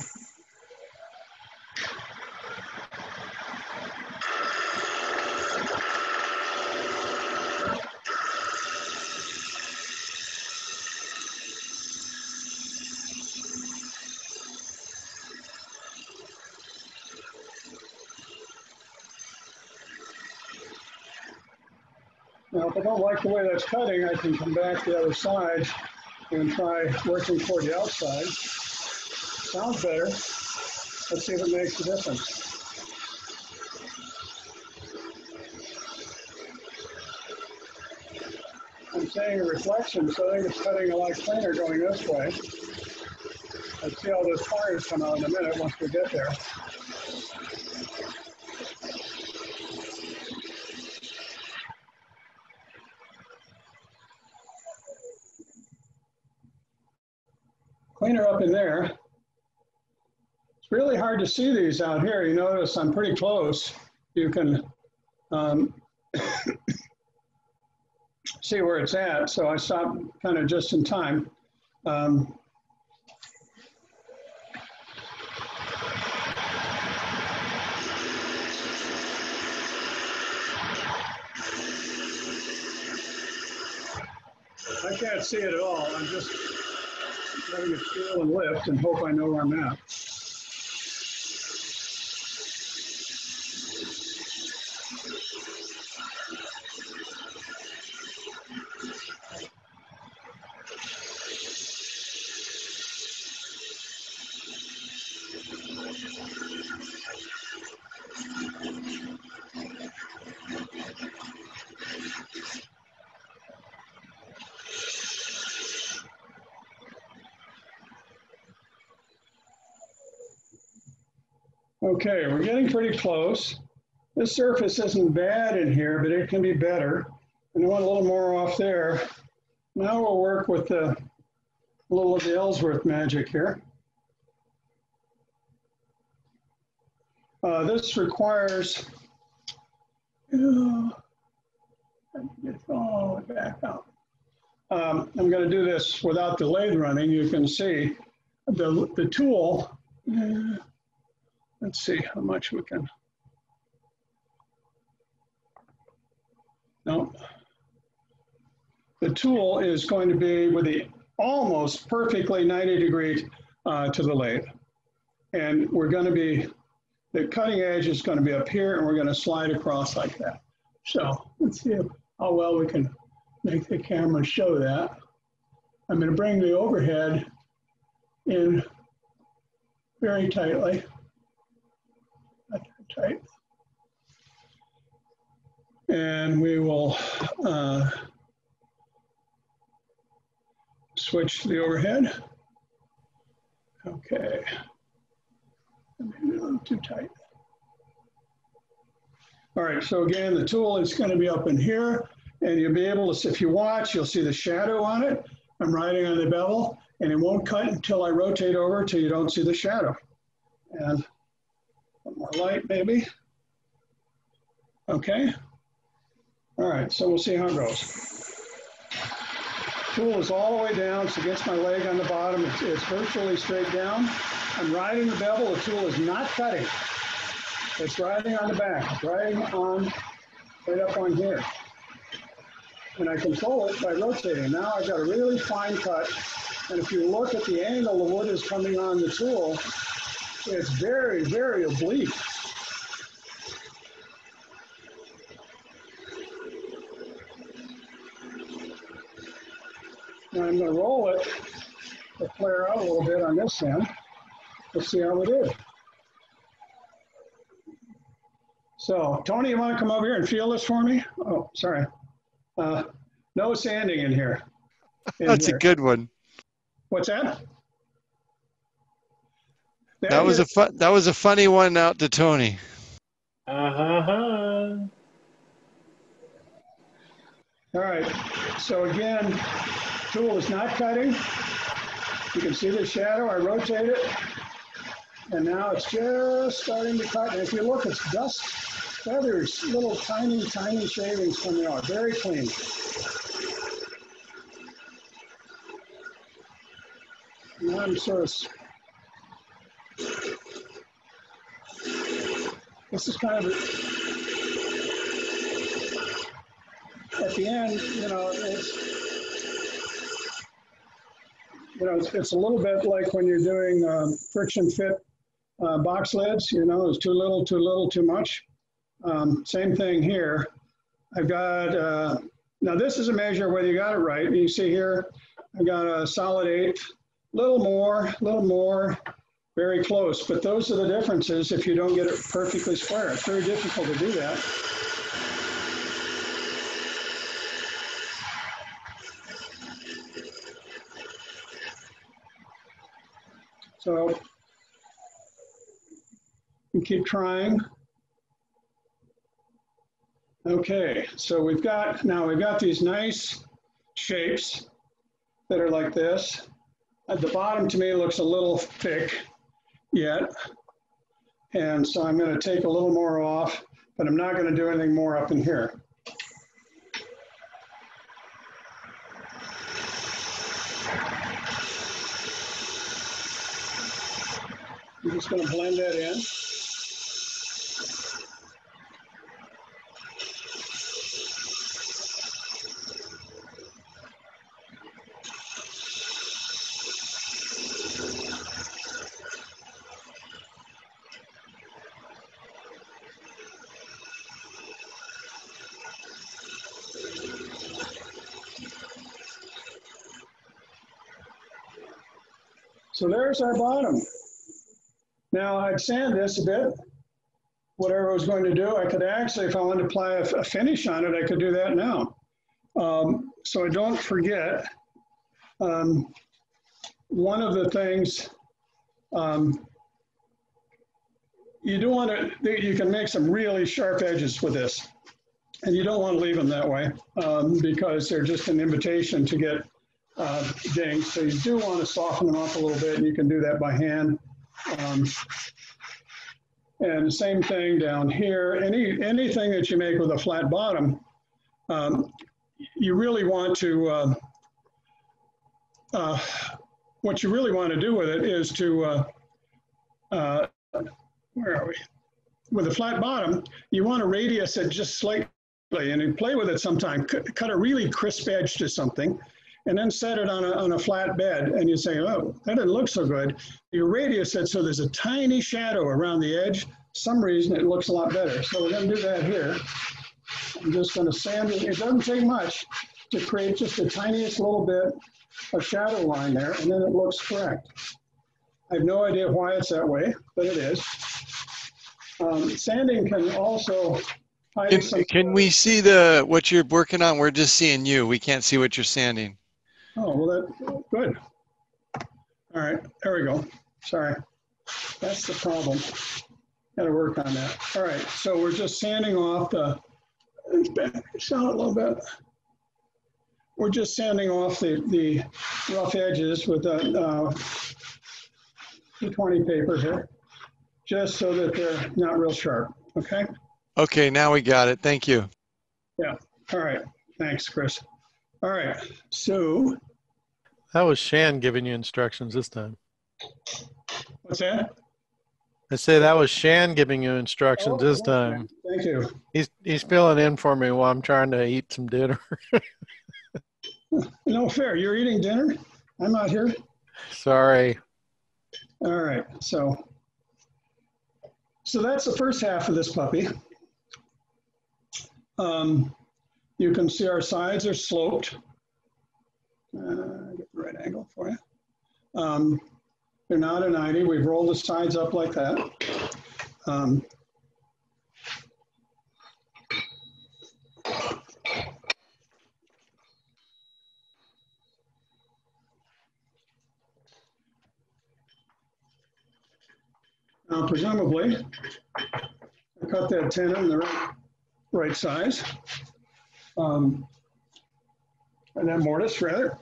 Now, if I don't like the way that's cutting, I can come back to the other side and try working toward the outside. Sounds better. Let's see if it makes a difference. I'm seeing a reflection, so I think it's cutting a lot cleaner going this way. Let's see how those fires come out in a minute once we get there. Cleaner up in there. It's really hard to see these out here. You notice I'm pretty close. You can see where it's at. So I stopped kind of just in time. I can't see it at all. I'm just letting it feel and lift and hope I know where I'm at. Okay, we're getting pretty close. This surface isn't bad in here, but it can be better. And I want a little more off there. Now we'll work with a little of the ELLSWORTH magic here. This requires, get all the way back out. I'm going to do this without the lathe running. You can see the tool. Let's see how much we can. No. The tool is going to be with the almost perfectly 90 degrees to the lathe. And we're going to be, the cutting edge is going to be up here and we're going to slide across like that. So let's see how well we can make the camera show that. I'm going to bring the overhead in very tightly. Tight. And we will switch to the overhead. Okay. Maybe a little too tight. All right, so again, the tool is going to be up in here, and you'll be able to, if you watch, you'll see the shadow on it. I'm riding on the bevel, and it won't cut until I rotate over till you don't see the shadow. And one more light, maybe. Okay. All right, so we'll see how it goes. Tool is all the way down, it's against my leg on the bottom. It's virtually straight down. I'm riding the bevel, the tool is not cutting. It's riding on the back, it's riding on, right up on here. And I control it by rotating. Now I've got a really fine cut. And if you look at the angle the wood is coming on the tool, it's very, very oblique. Now I'm going to roll it to flare out a little bit on this end. Let's see how it is. So, Tony, you want to come over here and feel this for me? Oh, sorry. No sanding in here. That's a good one. What's that? That was a funny one out to Tony. Uh-huh. All right. So again, tool is not cutting. You can see the shadow. I rotate it, and now it's just starting to cut. And if you look, it's just feathers, little tiny, tiny shavings coming out, very clean. And I'm sort of, this is kind of, at the end, it's a little bit like when you're doing friction fit box lids, it's too little, too much. Same thing here. I've got, now this is a measure whether you got it right. You see here, I've got a solid 8, little more, very close. But those are the differences if you don't get it perfectly square. It's very difficult to do that. So you keep trying. Okay, so we've got these nice shapes that are like this. At the bottom to me looks a little thick yet. And so I'm going to take a little more off, but I'm not going to do anything more up in here. I'm just going to blend that in. So there's our bottom. Now I'd sand this a bit, whatever I was going to do. I could actually, if I wanted to apply a finish on it, I could do that now. So I don't forget, one of the things, you do want to, you can make some really sharp edges with this. And you don't want to leave them that way because they're just an invitation to get dinged. So you do want to soften them up a little bit, and you can do that by hand. And the same thing down here. Anything that you make with a flat bottom, you really want to, what you really want to do with it is to, where are we? With a flat bottom, you want to radius it just slightly, and you play with it sometime. Cut a really crisp edge to something, and then set it on a flat bed, and you say, oh, that didn't look so good. You radius it so there's a tiny shadow around the edge. Some reason it looks a lot better. So we're going to do that here. I'm just going to sand it. It doesn't take much to create just the tiniest little bit of shadow line there, and then it looks correct. I have no idea why it's that way, but it is. Sanding can also hide some. Can we see what you're working on? We're just seeing you. We can't see what you're sanding. Oh, well, good. All right, there we go. Sorry, that's the problem. Got to work on that. All right, so we're just sanding off the, sound a little bit. We're just sanding off the rough edges with a 220 paper here, just so that they're not real sharp, okay? Okay, now we got it. Thank you. Yeah, all right. Thanks, Chris. All right, so. That was Shan giving you instructions this time. What's that? I say that was Shan giving you instructions this time. Thank you. He's filling in for me while I'm trying to eat some dinner. No fair. You're eating dinner? I'm out here. Sorry. All right, so that's the first half of this puppy. You can see our sides are sloped. Get the right angle for you. They're not a 90. We've rolled the sides up like that. Now, presumably, I cut that tenon the right size. And that mortise, rather.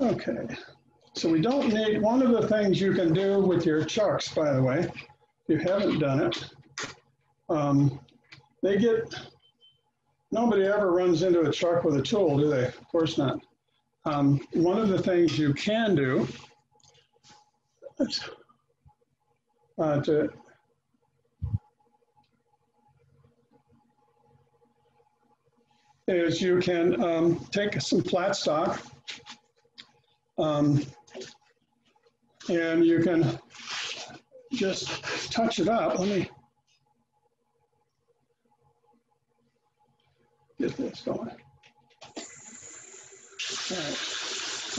Okay, so we don't need, one of the things you can do with your chucks, by the way, if you haven't done it, they get, nobody ever runs into a chuck with a tool, do they? Of course not. One of the things you can do is you can take some flat stock and you can just touch it up. Let me get this going. All right.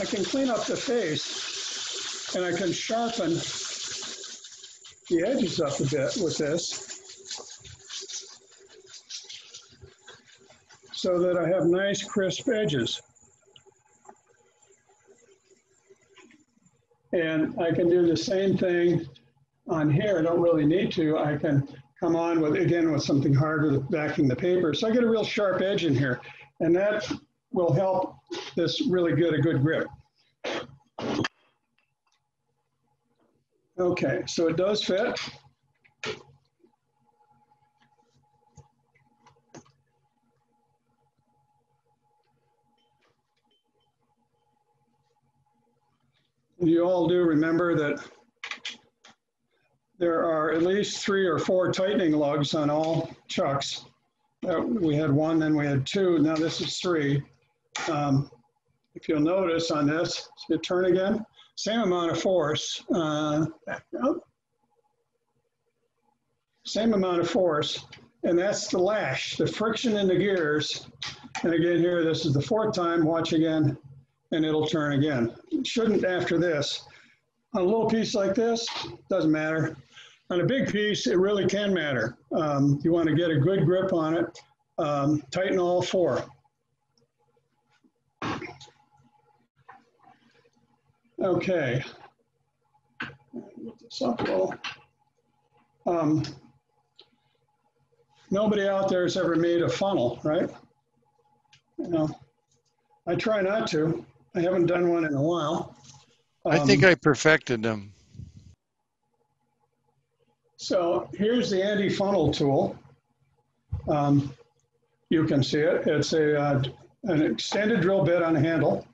I can clean up the face and I can sharpen the edges up a bit with this so that I have nice crisp edges. And I can do the same thing on here. I don't really need to. I can come on with, again, with something harder to backing the paper. So I get a real sharp edge in here, and that will help this really get a good grip. Okay, so it does fit. You all do remember that there are at least 3 or 4 tightening lugs on all chucks. We had 1, then we had 2, now this is 3. If you'll notice on this, see it turn again? Same amount of force, back up. Same amount of force, and that's the lash, the friction in the gears. And again here, this is the 4th time, watch again, and it'll turn again. It shouldn't after this. On a little piece like this, doesn't matter. On a big piece, it really can matter. You want to get a good grip on it, tighten all 4. Okay. Get this up low. Nobody out there has ever made a funnel, right? You know, I try not to. I haven't done one in a while. I think I perfected them. So here's the anti-funnel tool. You can see it. It's an extended drill bit on a handle.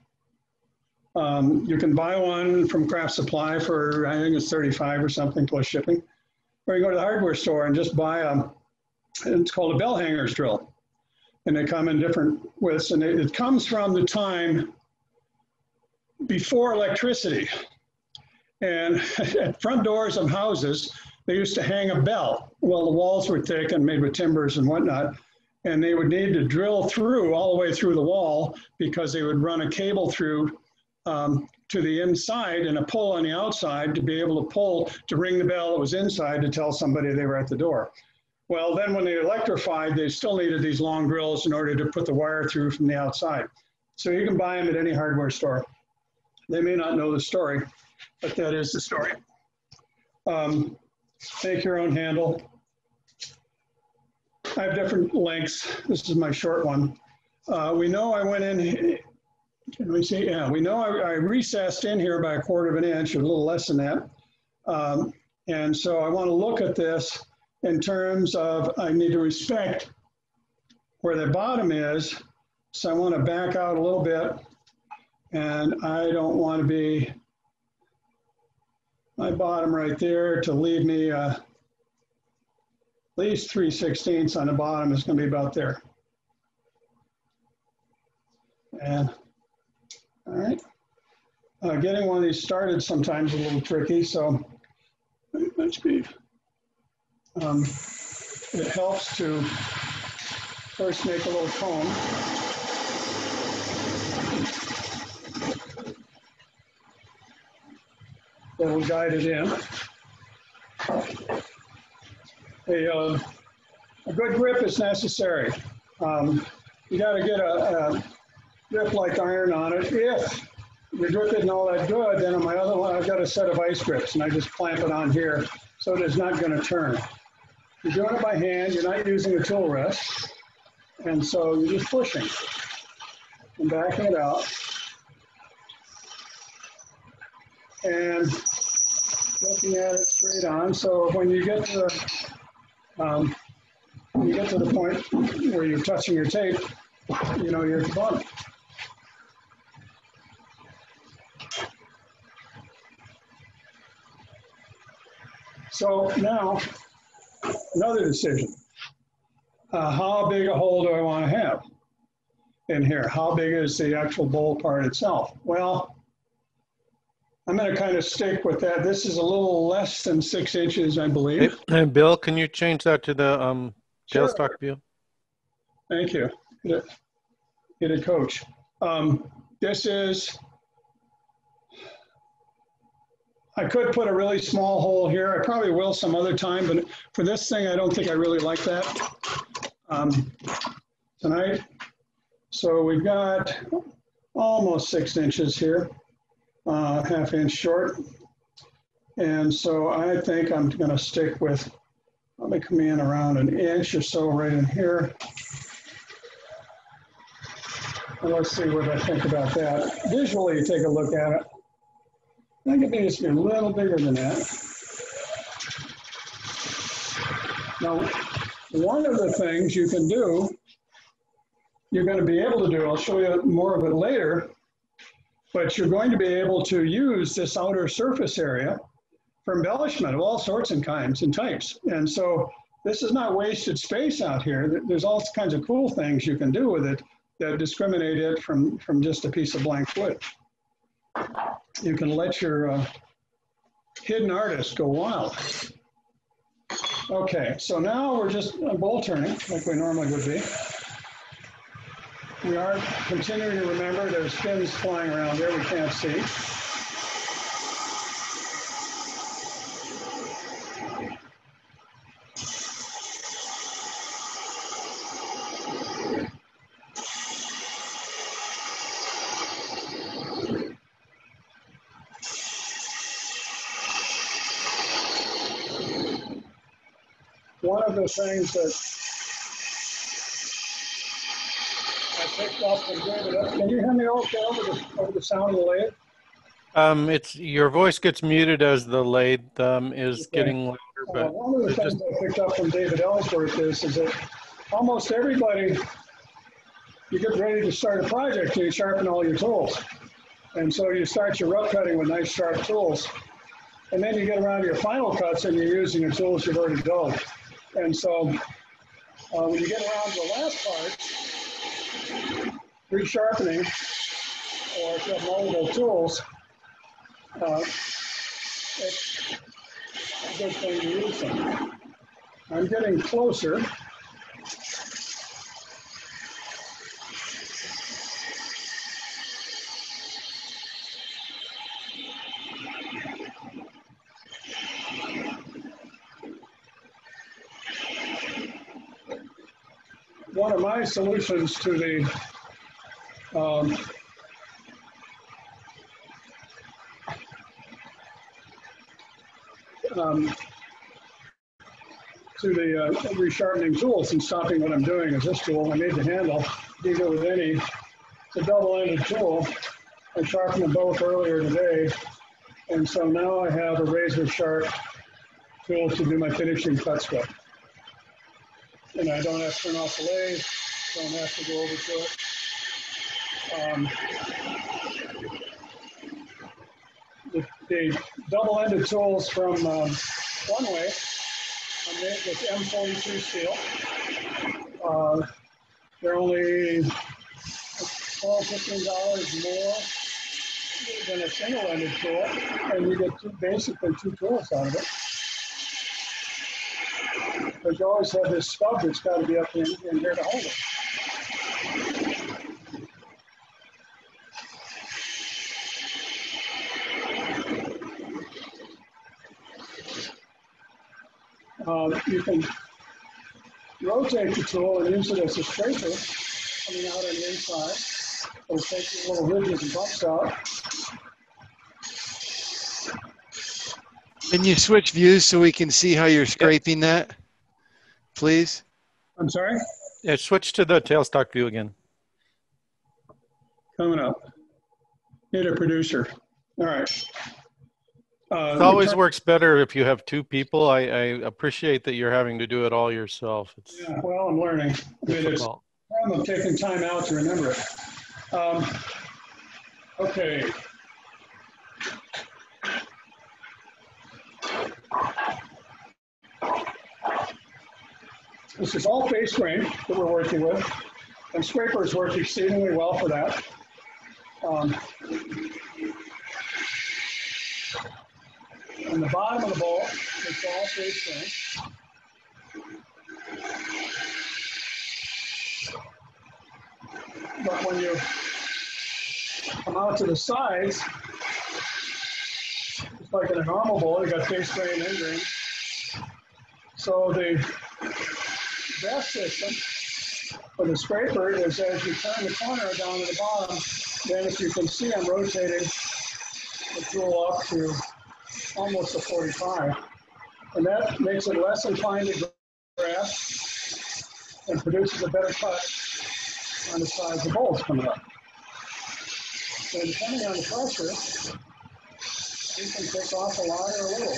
You can buy one from Craft Supply for, I think it's $35 or something plus shipping. Or you go to the hardware store and just buy it's called a bell hangers drill. And they come in different widths, and it comes from the time before electricity. And at front doors of houses, they used to hang a bell. Well, the walls were thick and made with timbers and whatnot. And they would need to drill through all the way through the wall because they would run a cable through to the inside and a pull on the outside to be able to pull to ring the bell that was inside to tell somebody they were at the door. Well, then when they electrified, they still needed these long drills in order to put the wire through from the outside. So you can buy them at any hardware store. They may not know the story, but that is the story. Make your own handle. I have different lengths. This is my short one. We know I went in, can we see? Yeah, we know I recessed in here by 1/4 inch, or a little less than that. And so I want to look at this in terms of, I need to respect where the bottom is. So I want to back out a little bit, and I don't want to be my bottom right there to leave me at least 3/16 on the bottom is going to be about there. And all right, getting one of these started sometimes a little tricky, so let's be. It helps to first make a little comb. That'll guide it in. A good grip is necessary. You got to get a grip like iron on it. If your grip isn't all that good, then on my other one, I've got a set of ice grips, and I just clamp it on here so it is not going to turn. You're doing it by hand, you're not using a tool rest, and so you're just pushing and backing it out. and looking at it straight on. So when you get to the point where you're touching your tape, you know you're at the bottom. So now, another decision. How big a hole do I want to have in here? How big is the actual bowl part itself? Well, I'm going to kind of stick with that. This is a little less than 6 inches, I believe. Hey, Bill, can you change that to the tailstock view? Thank you. Get it, Coach. This is, I could put a really small hole here. I probably will some other time, but for this thing, I don't think I really like that tonight. So we've got almost 6 inches here, ½ inch short. And so I think I'm going to stick with, let me come in around 1 inch or so right in here. And let's see what I think about that. Visually, take a look at it. I think it needs to be a little bigger than that. Now, one of the things you can do, you're going to be able to do, I'll show you more of it later, but you're going to be able to use this outer surface area for embellishment of all sorts and kinds and types. And so this is not wasted space out here. There's all kinds of cool things you can do with it that discriminate it from just a piece of blank wood. You can let your hidden artist go wild. Okay, so now we're just bowl turning like we normally would be. We are continuing to remember there's fins flying around there we can't see. One of the things that I picked up from David, can you hear me okay over the sound of the lathe? It's your voice gets muted as the lathe is getting louder. But one of the things I picked up from David Ellsworth is that almost everybody, you get ready to start a project and you sharpen all your tools. And so you start your rough cutting with nice sharp tools. And then you get around to your final cuts and you're using the tools you've already dulled. And so when you get around to the last part, resharpening, or if you have multiple tools, it's a good thing to use them. I'm getting closer. One of my solutions to the resharpening tools and stopping what I'm doing is this tool. I made the handle, you go with any. It's a double-ended tool. I sharpened them both earlier today, and so now I have a razor-sharp tool to do my finishing cuts with. And I don't have to turn off the lathe, don't have to go over to it. The double-ended tools from One Way are made with M42 steel. They're only $12, $15 more than a single-ended tool, and you get basically two tools out of it. But you always have this stub that's got to be up in here to hold it. You can rotate the tool and use it as a scraper coming out on the inside. It'll take the little ridges and bumps out. Can you switch views so we can see how you're scraping that, please? I'm sorry? Yeah, switch to the tailstock view again. Coming up. Need a producer. All right. It always works better if you have two people. I appreciate that you're having to do it all yourself. It's Yeah, well, I'm learning. I mean, it's a problem of taking time out to remember it. Okay. This is all face grain that we're working with, and scrapers work exceedingly well for that. And the bottom of the bowl is all face grain. But when you come out to the sides, it's like in a normal bowl, you got face grain and end grain. So the best system for the scraper is as you turn the corner down to the bottom, then if you can see, I'm rotating the tool up to almost a 45. And that makes it less inclined to grasp and produces a better cut on the sides of the bowls coming up. And depending on the pressure, you can take off a lot or a little.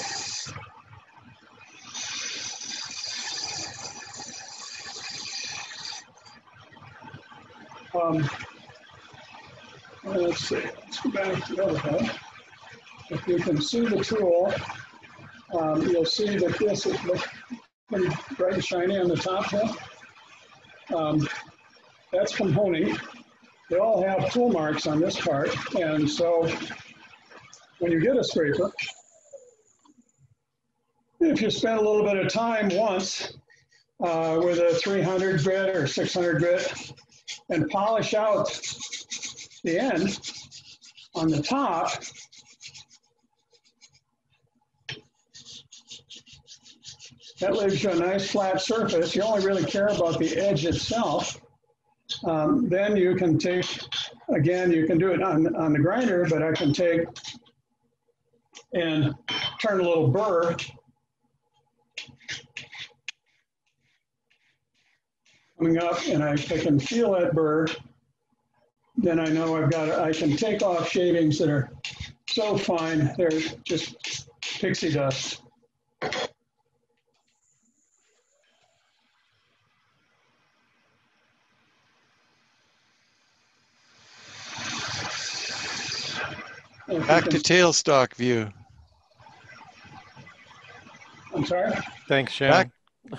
Let's see, let's go back to the other side. If you can see the tool, you'll see that this is pretty bright and shiny on the top here. That's from honing. They all have tool marks on this part, and so when you get a scraper, if you spend a little bit of time once with a 300 grit or 600 grit and polish out the end on the top, that leaves you a nice flat surface. You only really care about the edge itself. Then you can take, again, you can do it on the grinder, but I can take and turn a little burr coming up, and I can feel that burr. Then I know I can take off shavings that are so fine, they're just pixie dust. Back to tailstock view. I'm sorry? Thanks, Shannon.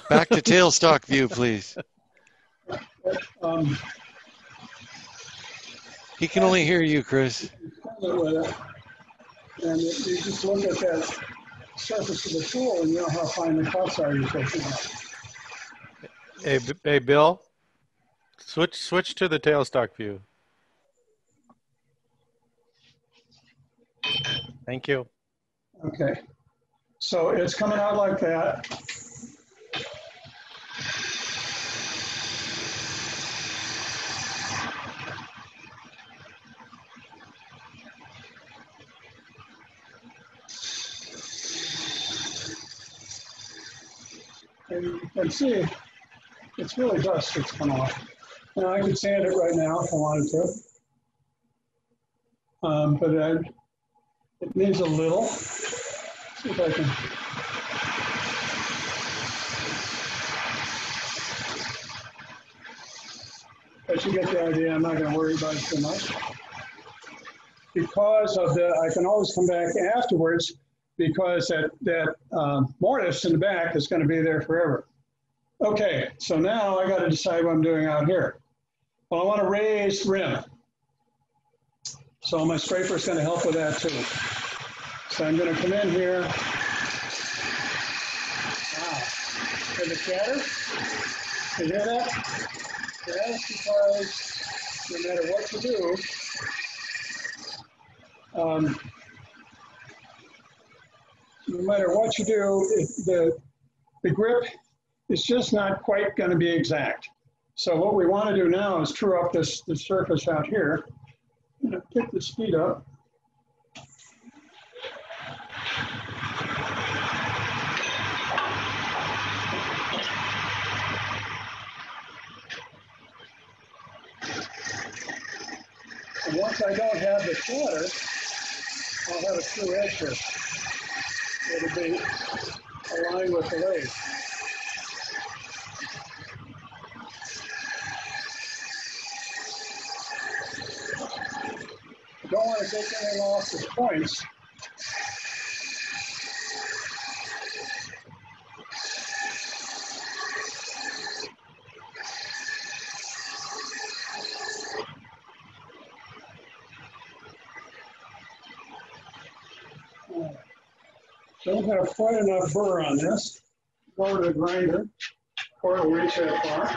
Back to tailstock view, please. He can only hear you, Chris. And you just look at that surface of the tool and you know how fine the cuts are you're taking off. Hey, Bill, switch to the tailstock view. Thank you. Okay, so it's coming out like that. And you can see it's really dust that's come off. Now I could sand it right now if I wanted to, but it needs a little. See if I can. But you get the idea. I'm not going to worry about it too much because of I can always come back afterwards because that mortise in the back is going to be there forever. Okay, so now I got to decide what I'm doing out here. Well, I want to raise rim. So my scraper is going to help with that too. So I'm going to come in here. Wow. Hear the chatter? You hear that? That's because no matter what you do, the grip is just not quite going to be exact. So what we want to do now is true up this surface out here. I'm going to pick the speed up. And once I don't have the chatter, I'll have a true edge here. It'll be aligned with the lathe. You don't want to take anything off the points. Don't have quite enough burr on this. Go to the grinder, or it'll reach that far.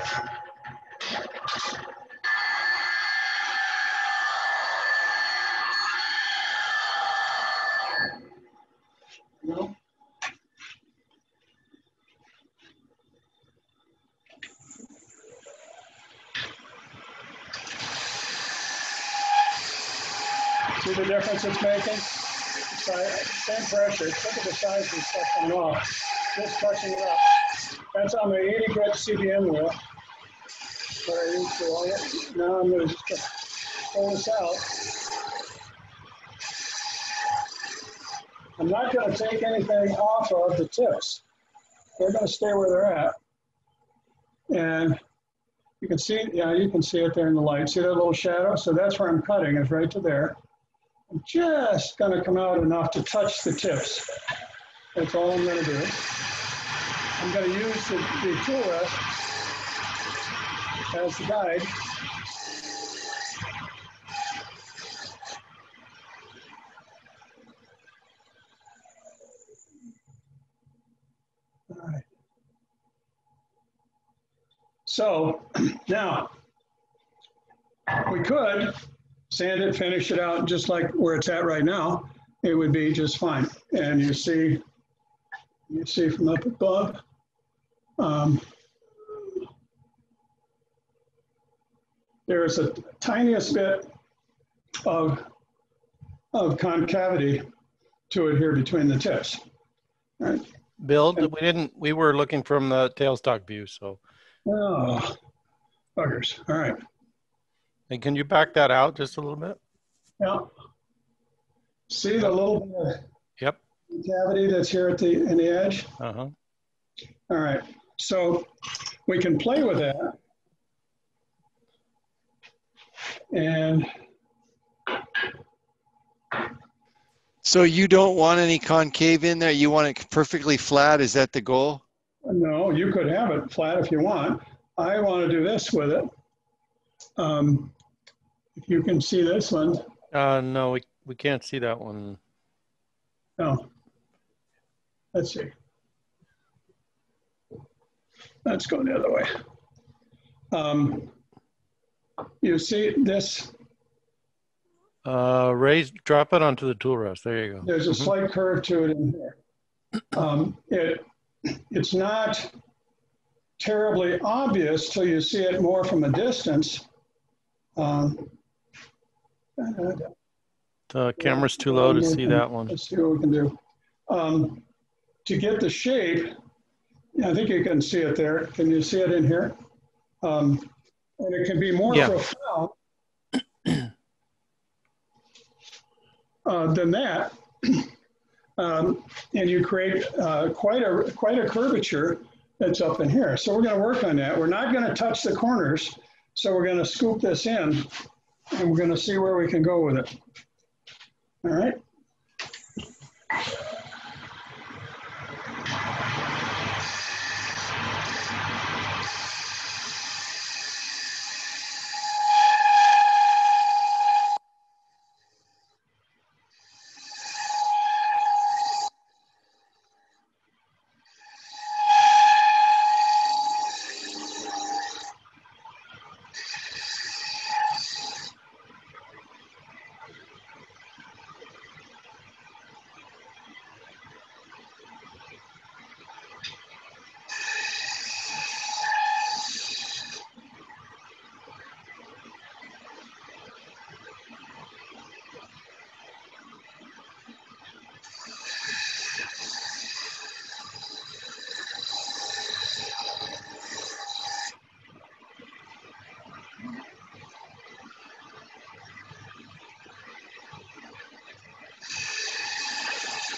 No. See the difference it's making? Same pressure. Look at the size of the stuff coming off. Just touching it up. That's on the 80 grit CBM wheel. What I used to oil it. Now I'm going to just pull this out. I'm not going to take anything off of the tips. They're going to stay where they're at. And you can see, yeah, you can see it there in the light. See that little shadow? So that's where I'm cutting, is right to there. I'm just going to come out enough to touch the tips. That's all I'm going to do. I'm going to use the tool rest as the guide. All right. So now we could sand it, finish it out just like where it's at right now. It would be just fine. And you see from up above, there's a tiniest bit of concavity to it here between the tips. All right. Bill, we were looking from the tailstock view, so. Oh, buggers. All right. And can you back that out just a little bit? Yeah. See the little bit of Yep. cavity that's here at in the edge? Uh-huh. All right. So we can play with that. And So you don't want any concave in there? You want it perfectly flat? Is that the goal? no, you could have it flat if you want. I want to do this with it. If you can see this one. No, we can't see that one. No. Let's see. Let's go the other way. You see this? Drop it onto the tool rest. There you go. There's a slight curve to it in here. It's not terribly obvious till you see it more from a distance. The camera's too low to see that one. Let's see what we can do. To get the shape, I think you can see it there. Can you see it in here? And it can be more profound than that. And you create quite a curvature that's up in here. So we're going to work on that. We're not going to touch the corners. So we're going to scoop this in and we're going to see where we can go with it. All right.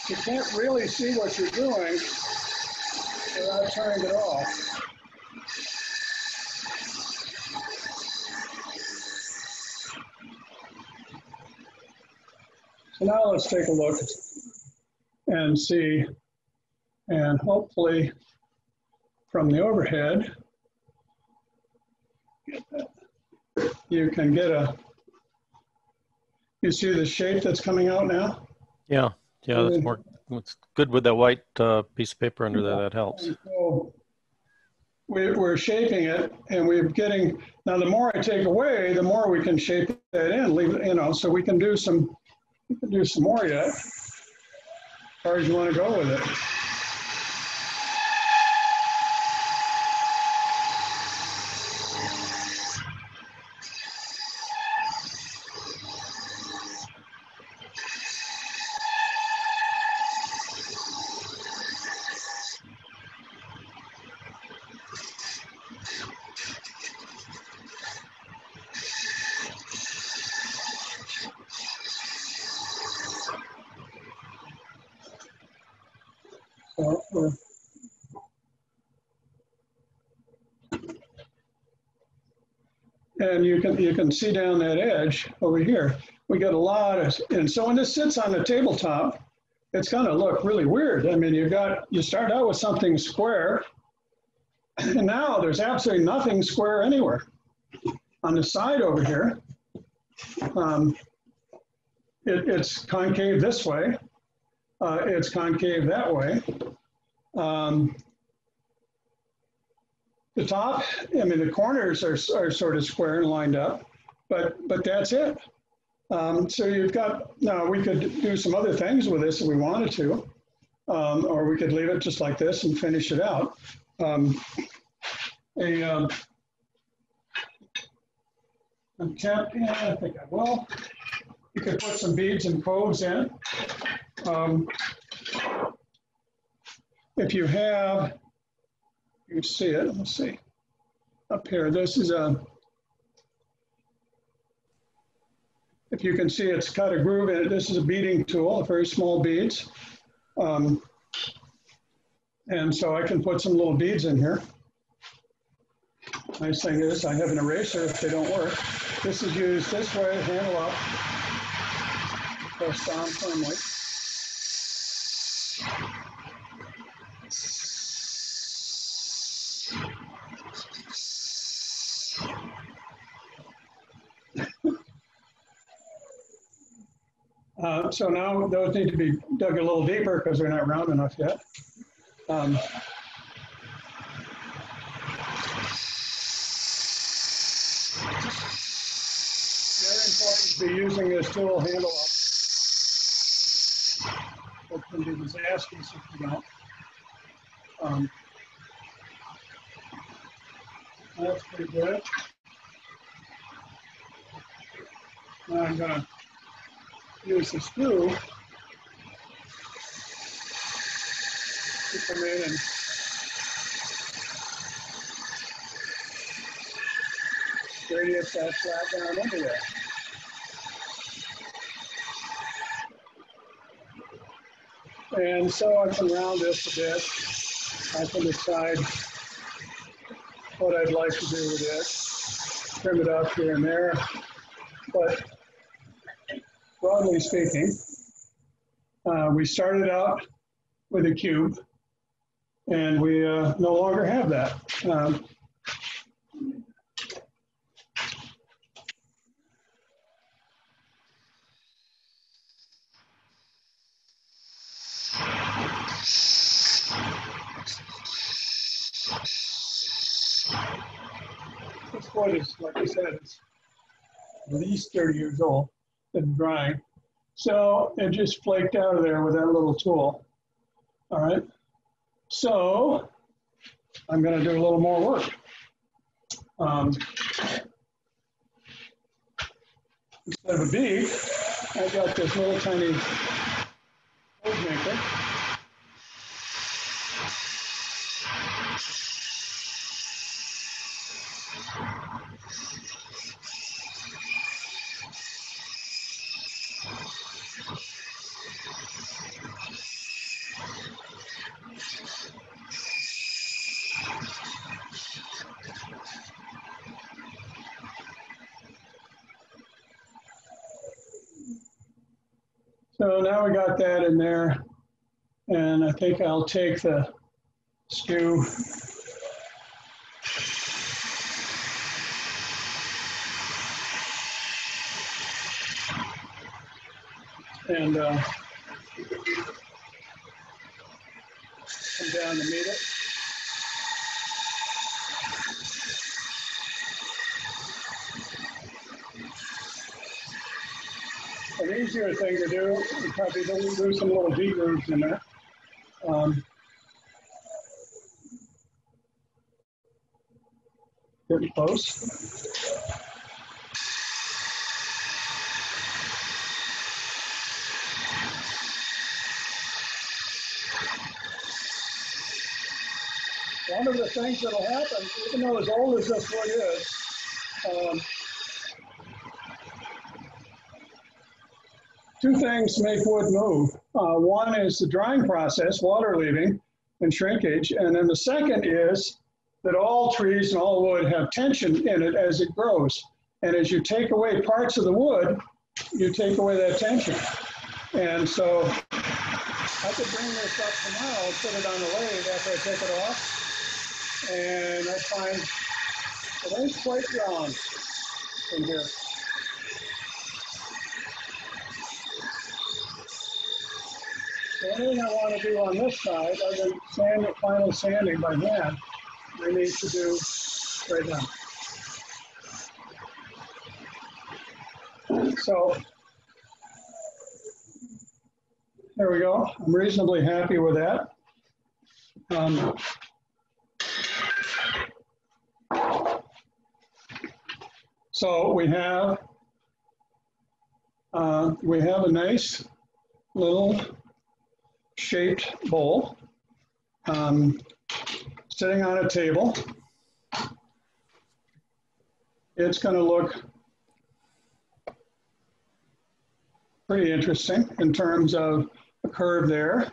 you can't really see what you're doing without turning it off. So now let's take a look and see, and hopefully from the overhead, you can get you see the shape that's coming out now? Yeah, yeah, that's more, it's good with that white piece of paper under there, that helps. So we're shaping it, and we're getting, now the more I take away, the more we can shape that in, leave it, you know, so we can do some more yet, as far as you want to go with it. And you can see down that edge over here. We get a lot of, and so when this sits on the tabletop, it's going to look really weird. I mean, you start out with something square, and now there's absolutely nothing square anywhere. On the side over here, it's concave this way. It's concave that way. The top, I mean, the corners are sort of square and lined up, but that's it. So you've got, now we could do some other things with this if we wanted to, or we could leave it just like this and finish it out. I think I will. You could put some beads and coves in. If you have, you see it, let's see. Up here, this is if you can see, it's cut a groove in it. This is a beading tool, very small beads. And so I can put some little beads in here. Nice thing is I have an eraser if they don't work. This is used this way, handle up, press down firmly. So now those need to be dug a little deeper because they're not round enough yet. Very important to be using this tool handle up. It can be disastrous if you don't. That's pretty good. Now I'm going to use the screw to come in and radius that flat down into there. And so I can round this a bit. I can decide what I'd like to do with it. Trim it up here and there. But broadly speaking, we started out with a cube, and we no longer have that. This wood is, like I said, it's at least 30 years old and drying. So it just flaked out of there with that little tool. All right. So I'm going to do a little more work. Instead of a bead, I got this little tiny hose maker. So now we got that in there, and I think I'll take the skew and come down to meet it. An easier thing to do is probably do some little V-grooves in there. Getting close. One of the things that will happen, even though as old as this wood is, two things make wood move. One is the drying process, water leaving and shrinkage. And then the second is that all trees and all wood have tension in it as it grows. And as you take away parts of the wood, you take away that tension. And so I could bring this up tomorrow, put it on the lathe after I take it off. And I find it ain't quite round in here. The only thing I want to do on this side, other than final sanding by hand, I need to do right now. So there we go. I'm reasonably happy with that. So we have a nice little shaped bowl sitting on a table. It's going to look pretty interesting in terms of a curve there,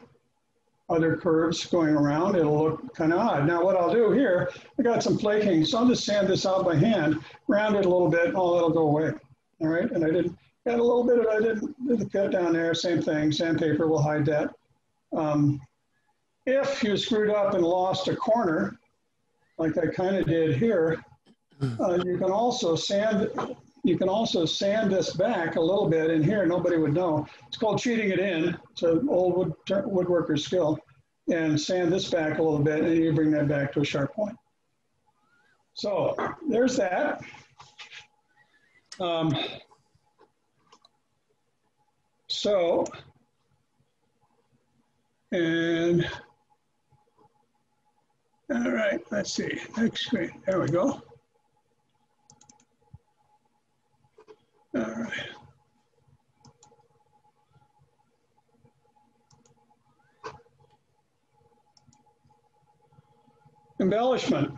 other curves going around. It'll look kind of odd. Now what I'll do here, I got some flaking, so I'll just sand this out by hand, round it a little bit, and all that'll go away. All right, and I did a little bit of, I did the cut down there, same thing, sandpaper will hide that. If you screwed up and lost a corner, like I kind of did here, you can also sand this back a little bit in here. Nobody would know. It's called cheating it in. It's an old woodworker's skill. And sand this back a little bit, and you bring that back to a sharp point. So there's that. And all right, let's see, next screen, there we go. All right. Embellishment.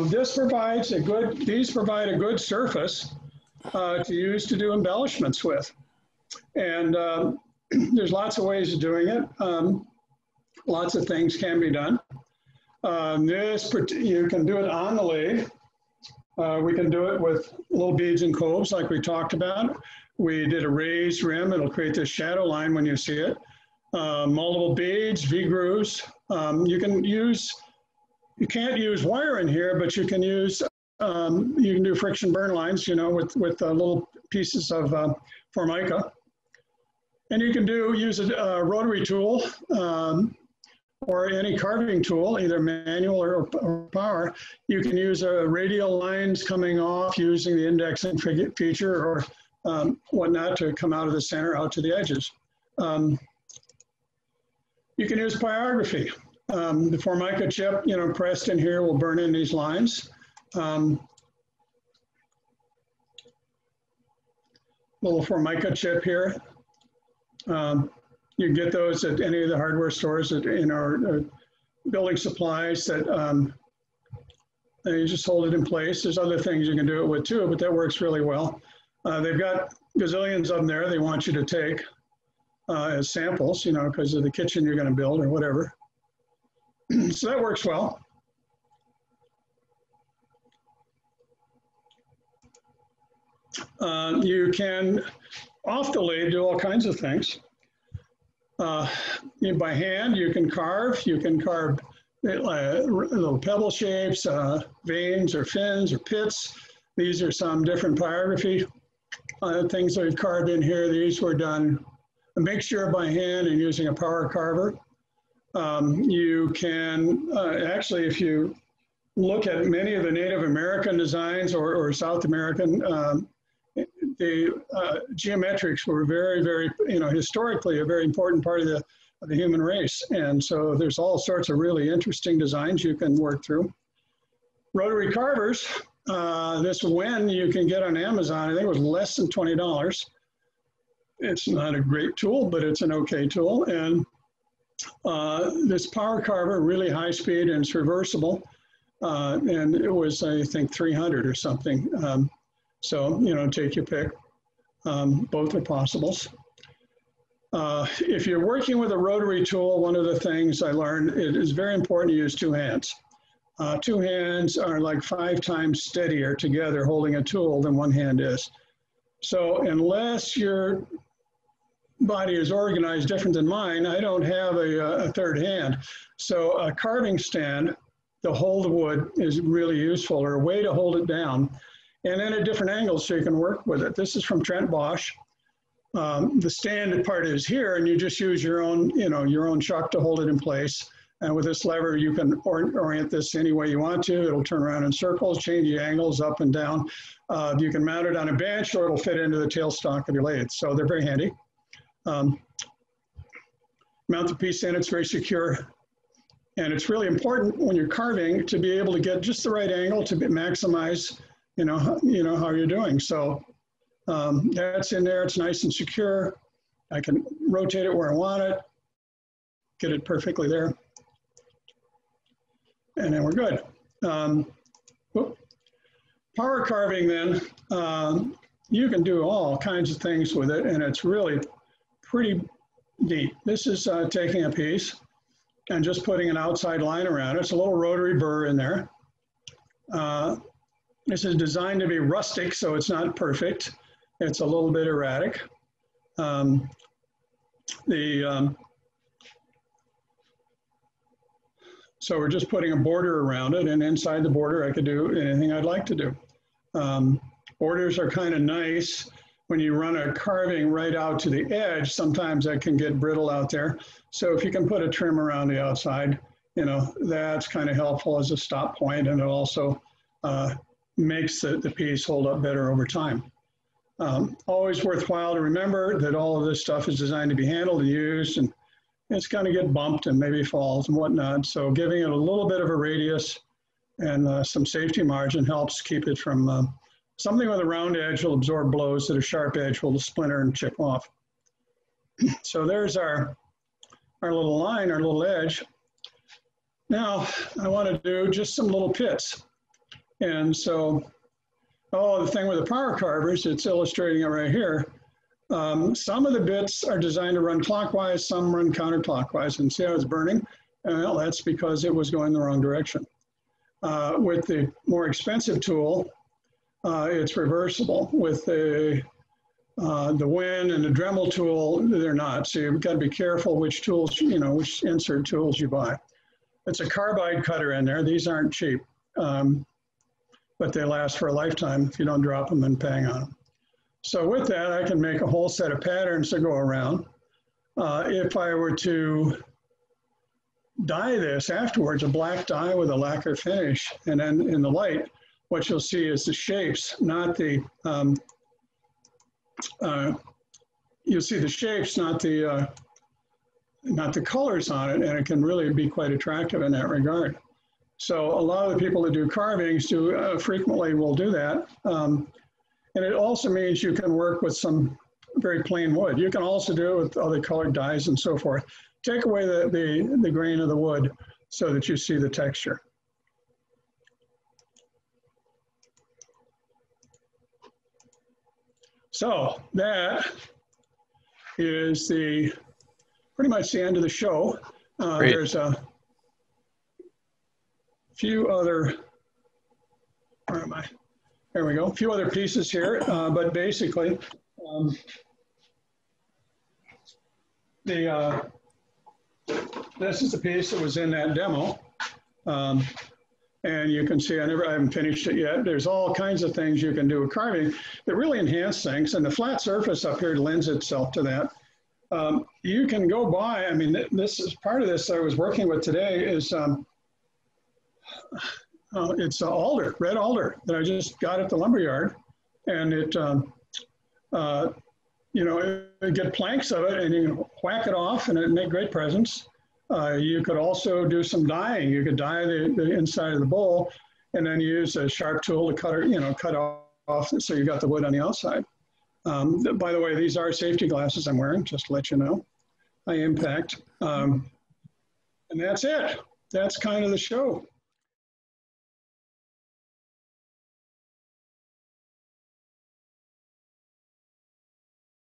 These provide a good surface to use to do embellishments with. And there's lots of ways of doing it. Lots of things can be done. You can do it on the lathe. We can do it with little beads and coves like we talked about. We did a raised rim. It'll create this shadow line when you see it. Multiple beads, V-grooves. You can't use wire in here, but you can use, you can do friction burn lines, with little pieces of Formica. And you can use a rotary tool or any carving tool, either manual or power. You can use radial lines coming off using the indexing feature or whatnot to come out of the center out to the edges. You can use pyrography. The Formica chip, pressed in here will burn in these lines. Little Formica chip here. You can get those at any of the hardware stores in our building supplies that you just hold it in place. There's other things you can do it with too, but that works really well. They've got gazillions of them there they want you to take as samples, because of the kitchen you're going to build or whatever. So that works well. You can, off the lathe, do all kinds of things. By hand, you can carve. You can carve little pebble shapes, veins or fins or pits. These are some different pyrography things that we've carved in here. These were done a mixture by hand and using a power carver. You can actually, if you look at many of the Native American designs or South American, the geometrics were very, very, historically a very important part of the human race. And so there's all sorts of really interesting designs you can work through. Rotary carvers, this Wen you can get on Amazon. I think it was less than $20. It's not a great tool, but it's an okay tool. And this power carver, really high speed, and it's reversible. And it was, I think, 300 or something. So, take your pick. Both are possibles. If you're working with a rotary tool, one of the things I learned, it is very important to use two hands. Two hands are like 5 times steadier together holding a tool than one hand is. So unless your body is organized different than mine, I don't have a third hand. So a carving stand to hold the wood is really useful, or a way to hold it down. And then at different angles so you can work with it. This is from Trent Bosch. The stand part is here, and you just use your own, your own chuck to hold it in place. And with this lever, you can orient this any way you want to. It'll turn around in circles, change the angles up and down. You can mount it on a bench, or it'll fit into the tailstock of your lathe. So they're very handy. Mount the piece in, it's very secure. And it's really important when you're carving to be able to get just the right angle to maximize, how you're doing. So that's in there, it's nice and secure. I can rotate it where I want it, get it perfectly there. And then we're good. Power carving then, you can do all kinds of things with it, and it's really pretty neat. This is taking a piece and just putting an outside line around it. It's a little rotary burr in there. This is designed to be rustic, so it's not perfect. It's a little bit erratic. So we're just putting a border around it, and inside the border I could do anything I'd like to do. Borders are kind of nice. When you run a carving right out to the edge, sometimes that can get brittle out there. So if you can put a trim around the outside, that's kind of helpful as a stop point, and it also makes the piece hold up better over time. Always worthwhile to remember that all of this stuff is designed to be handled and used, and it's going to get bumped and maybe falls and whatnot. So giving it a little bit of a radius and some safety margin helps keep it from something with a round edge will absorb blows that a sharp edge will splinter and chip off. So there's our little line, our little edge. Now I want to do just some little pits. And so, the thing with the power carvers, it's illustrating it right here. Some of the bits are designed to run clockwise, some run counterclockwise. And see how it's burning? Well, that's because it was going the wrong direction. With the more expensive tool, it's reversible. With the Wen and the Dremel tool, they're not. So you've got to be careful which tools, which insert tools you buy. It's a carbide cutter in there. These aren't cheap, but they last for a lifetime if you don't drop them and bang on them. So with that, I can make a whole set of patterns to go around. If I were to dye this afterwards, a black dye with a lacquer finish, and then in the light, what you'll see is the shapes, not the, you'll see the shapes, not the colors on it, and it can really be quite attractive in that regard. So a lot of the people that do carvings frequently will do that. And it also means you can work with some very plain wood. You can also do it with other colored dyes and so forth. Take away the grain of the wood so that you see the texture. So that is pretty much the end of the show. There's a few other, where am I? There we go, a few other pieces here, but basically, This is the piece that was in that demo. And you can see I haven't finished it yet. There's all kinds of things you can do with carving that really enhance things. And the flat surface up here lends itself to that. You can go buy, I mean, this is part of this I was working with today is, it's alder, red alder that I just got at the lumberyard. And it, you know, you get planks of it and you whack it off and it make great presents. You could also do some dyeing. You could dye the inside of the bowl and then use a sharp tool to cut off so you got the wood on the outside. By the way, these are safety glasses I'm wearing, just to let you know. High impact. And that's it. That's kind of the show.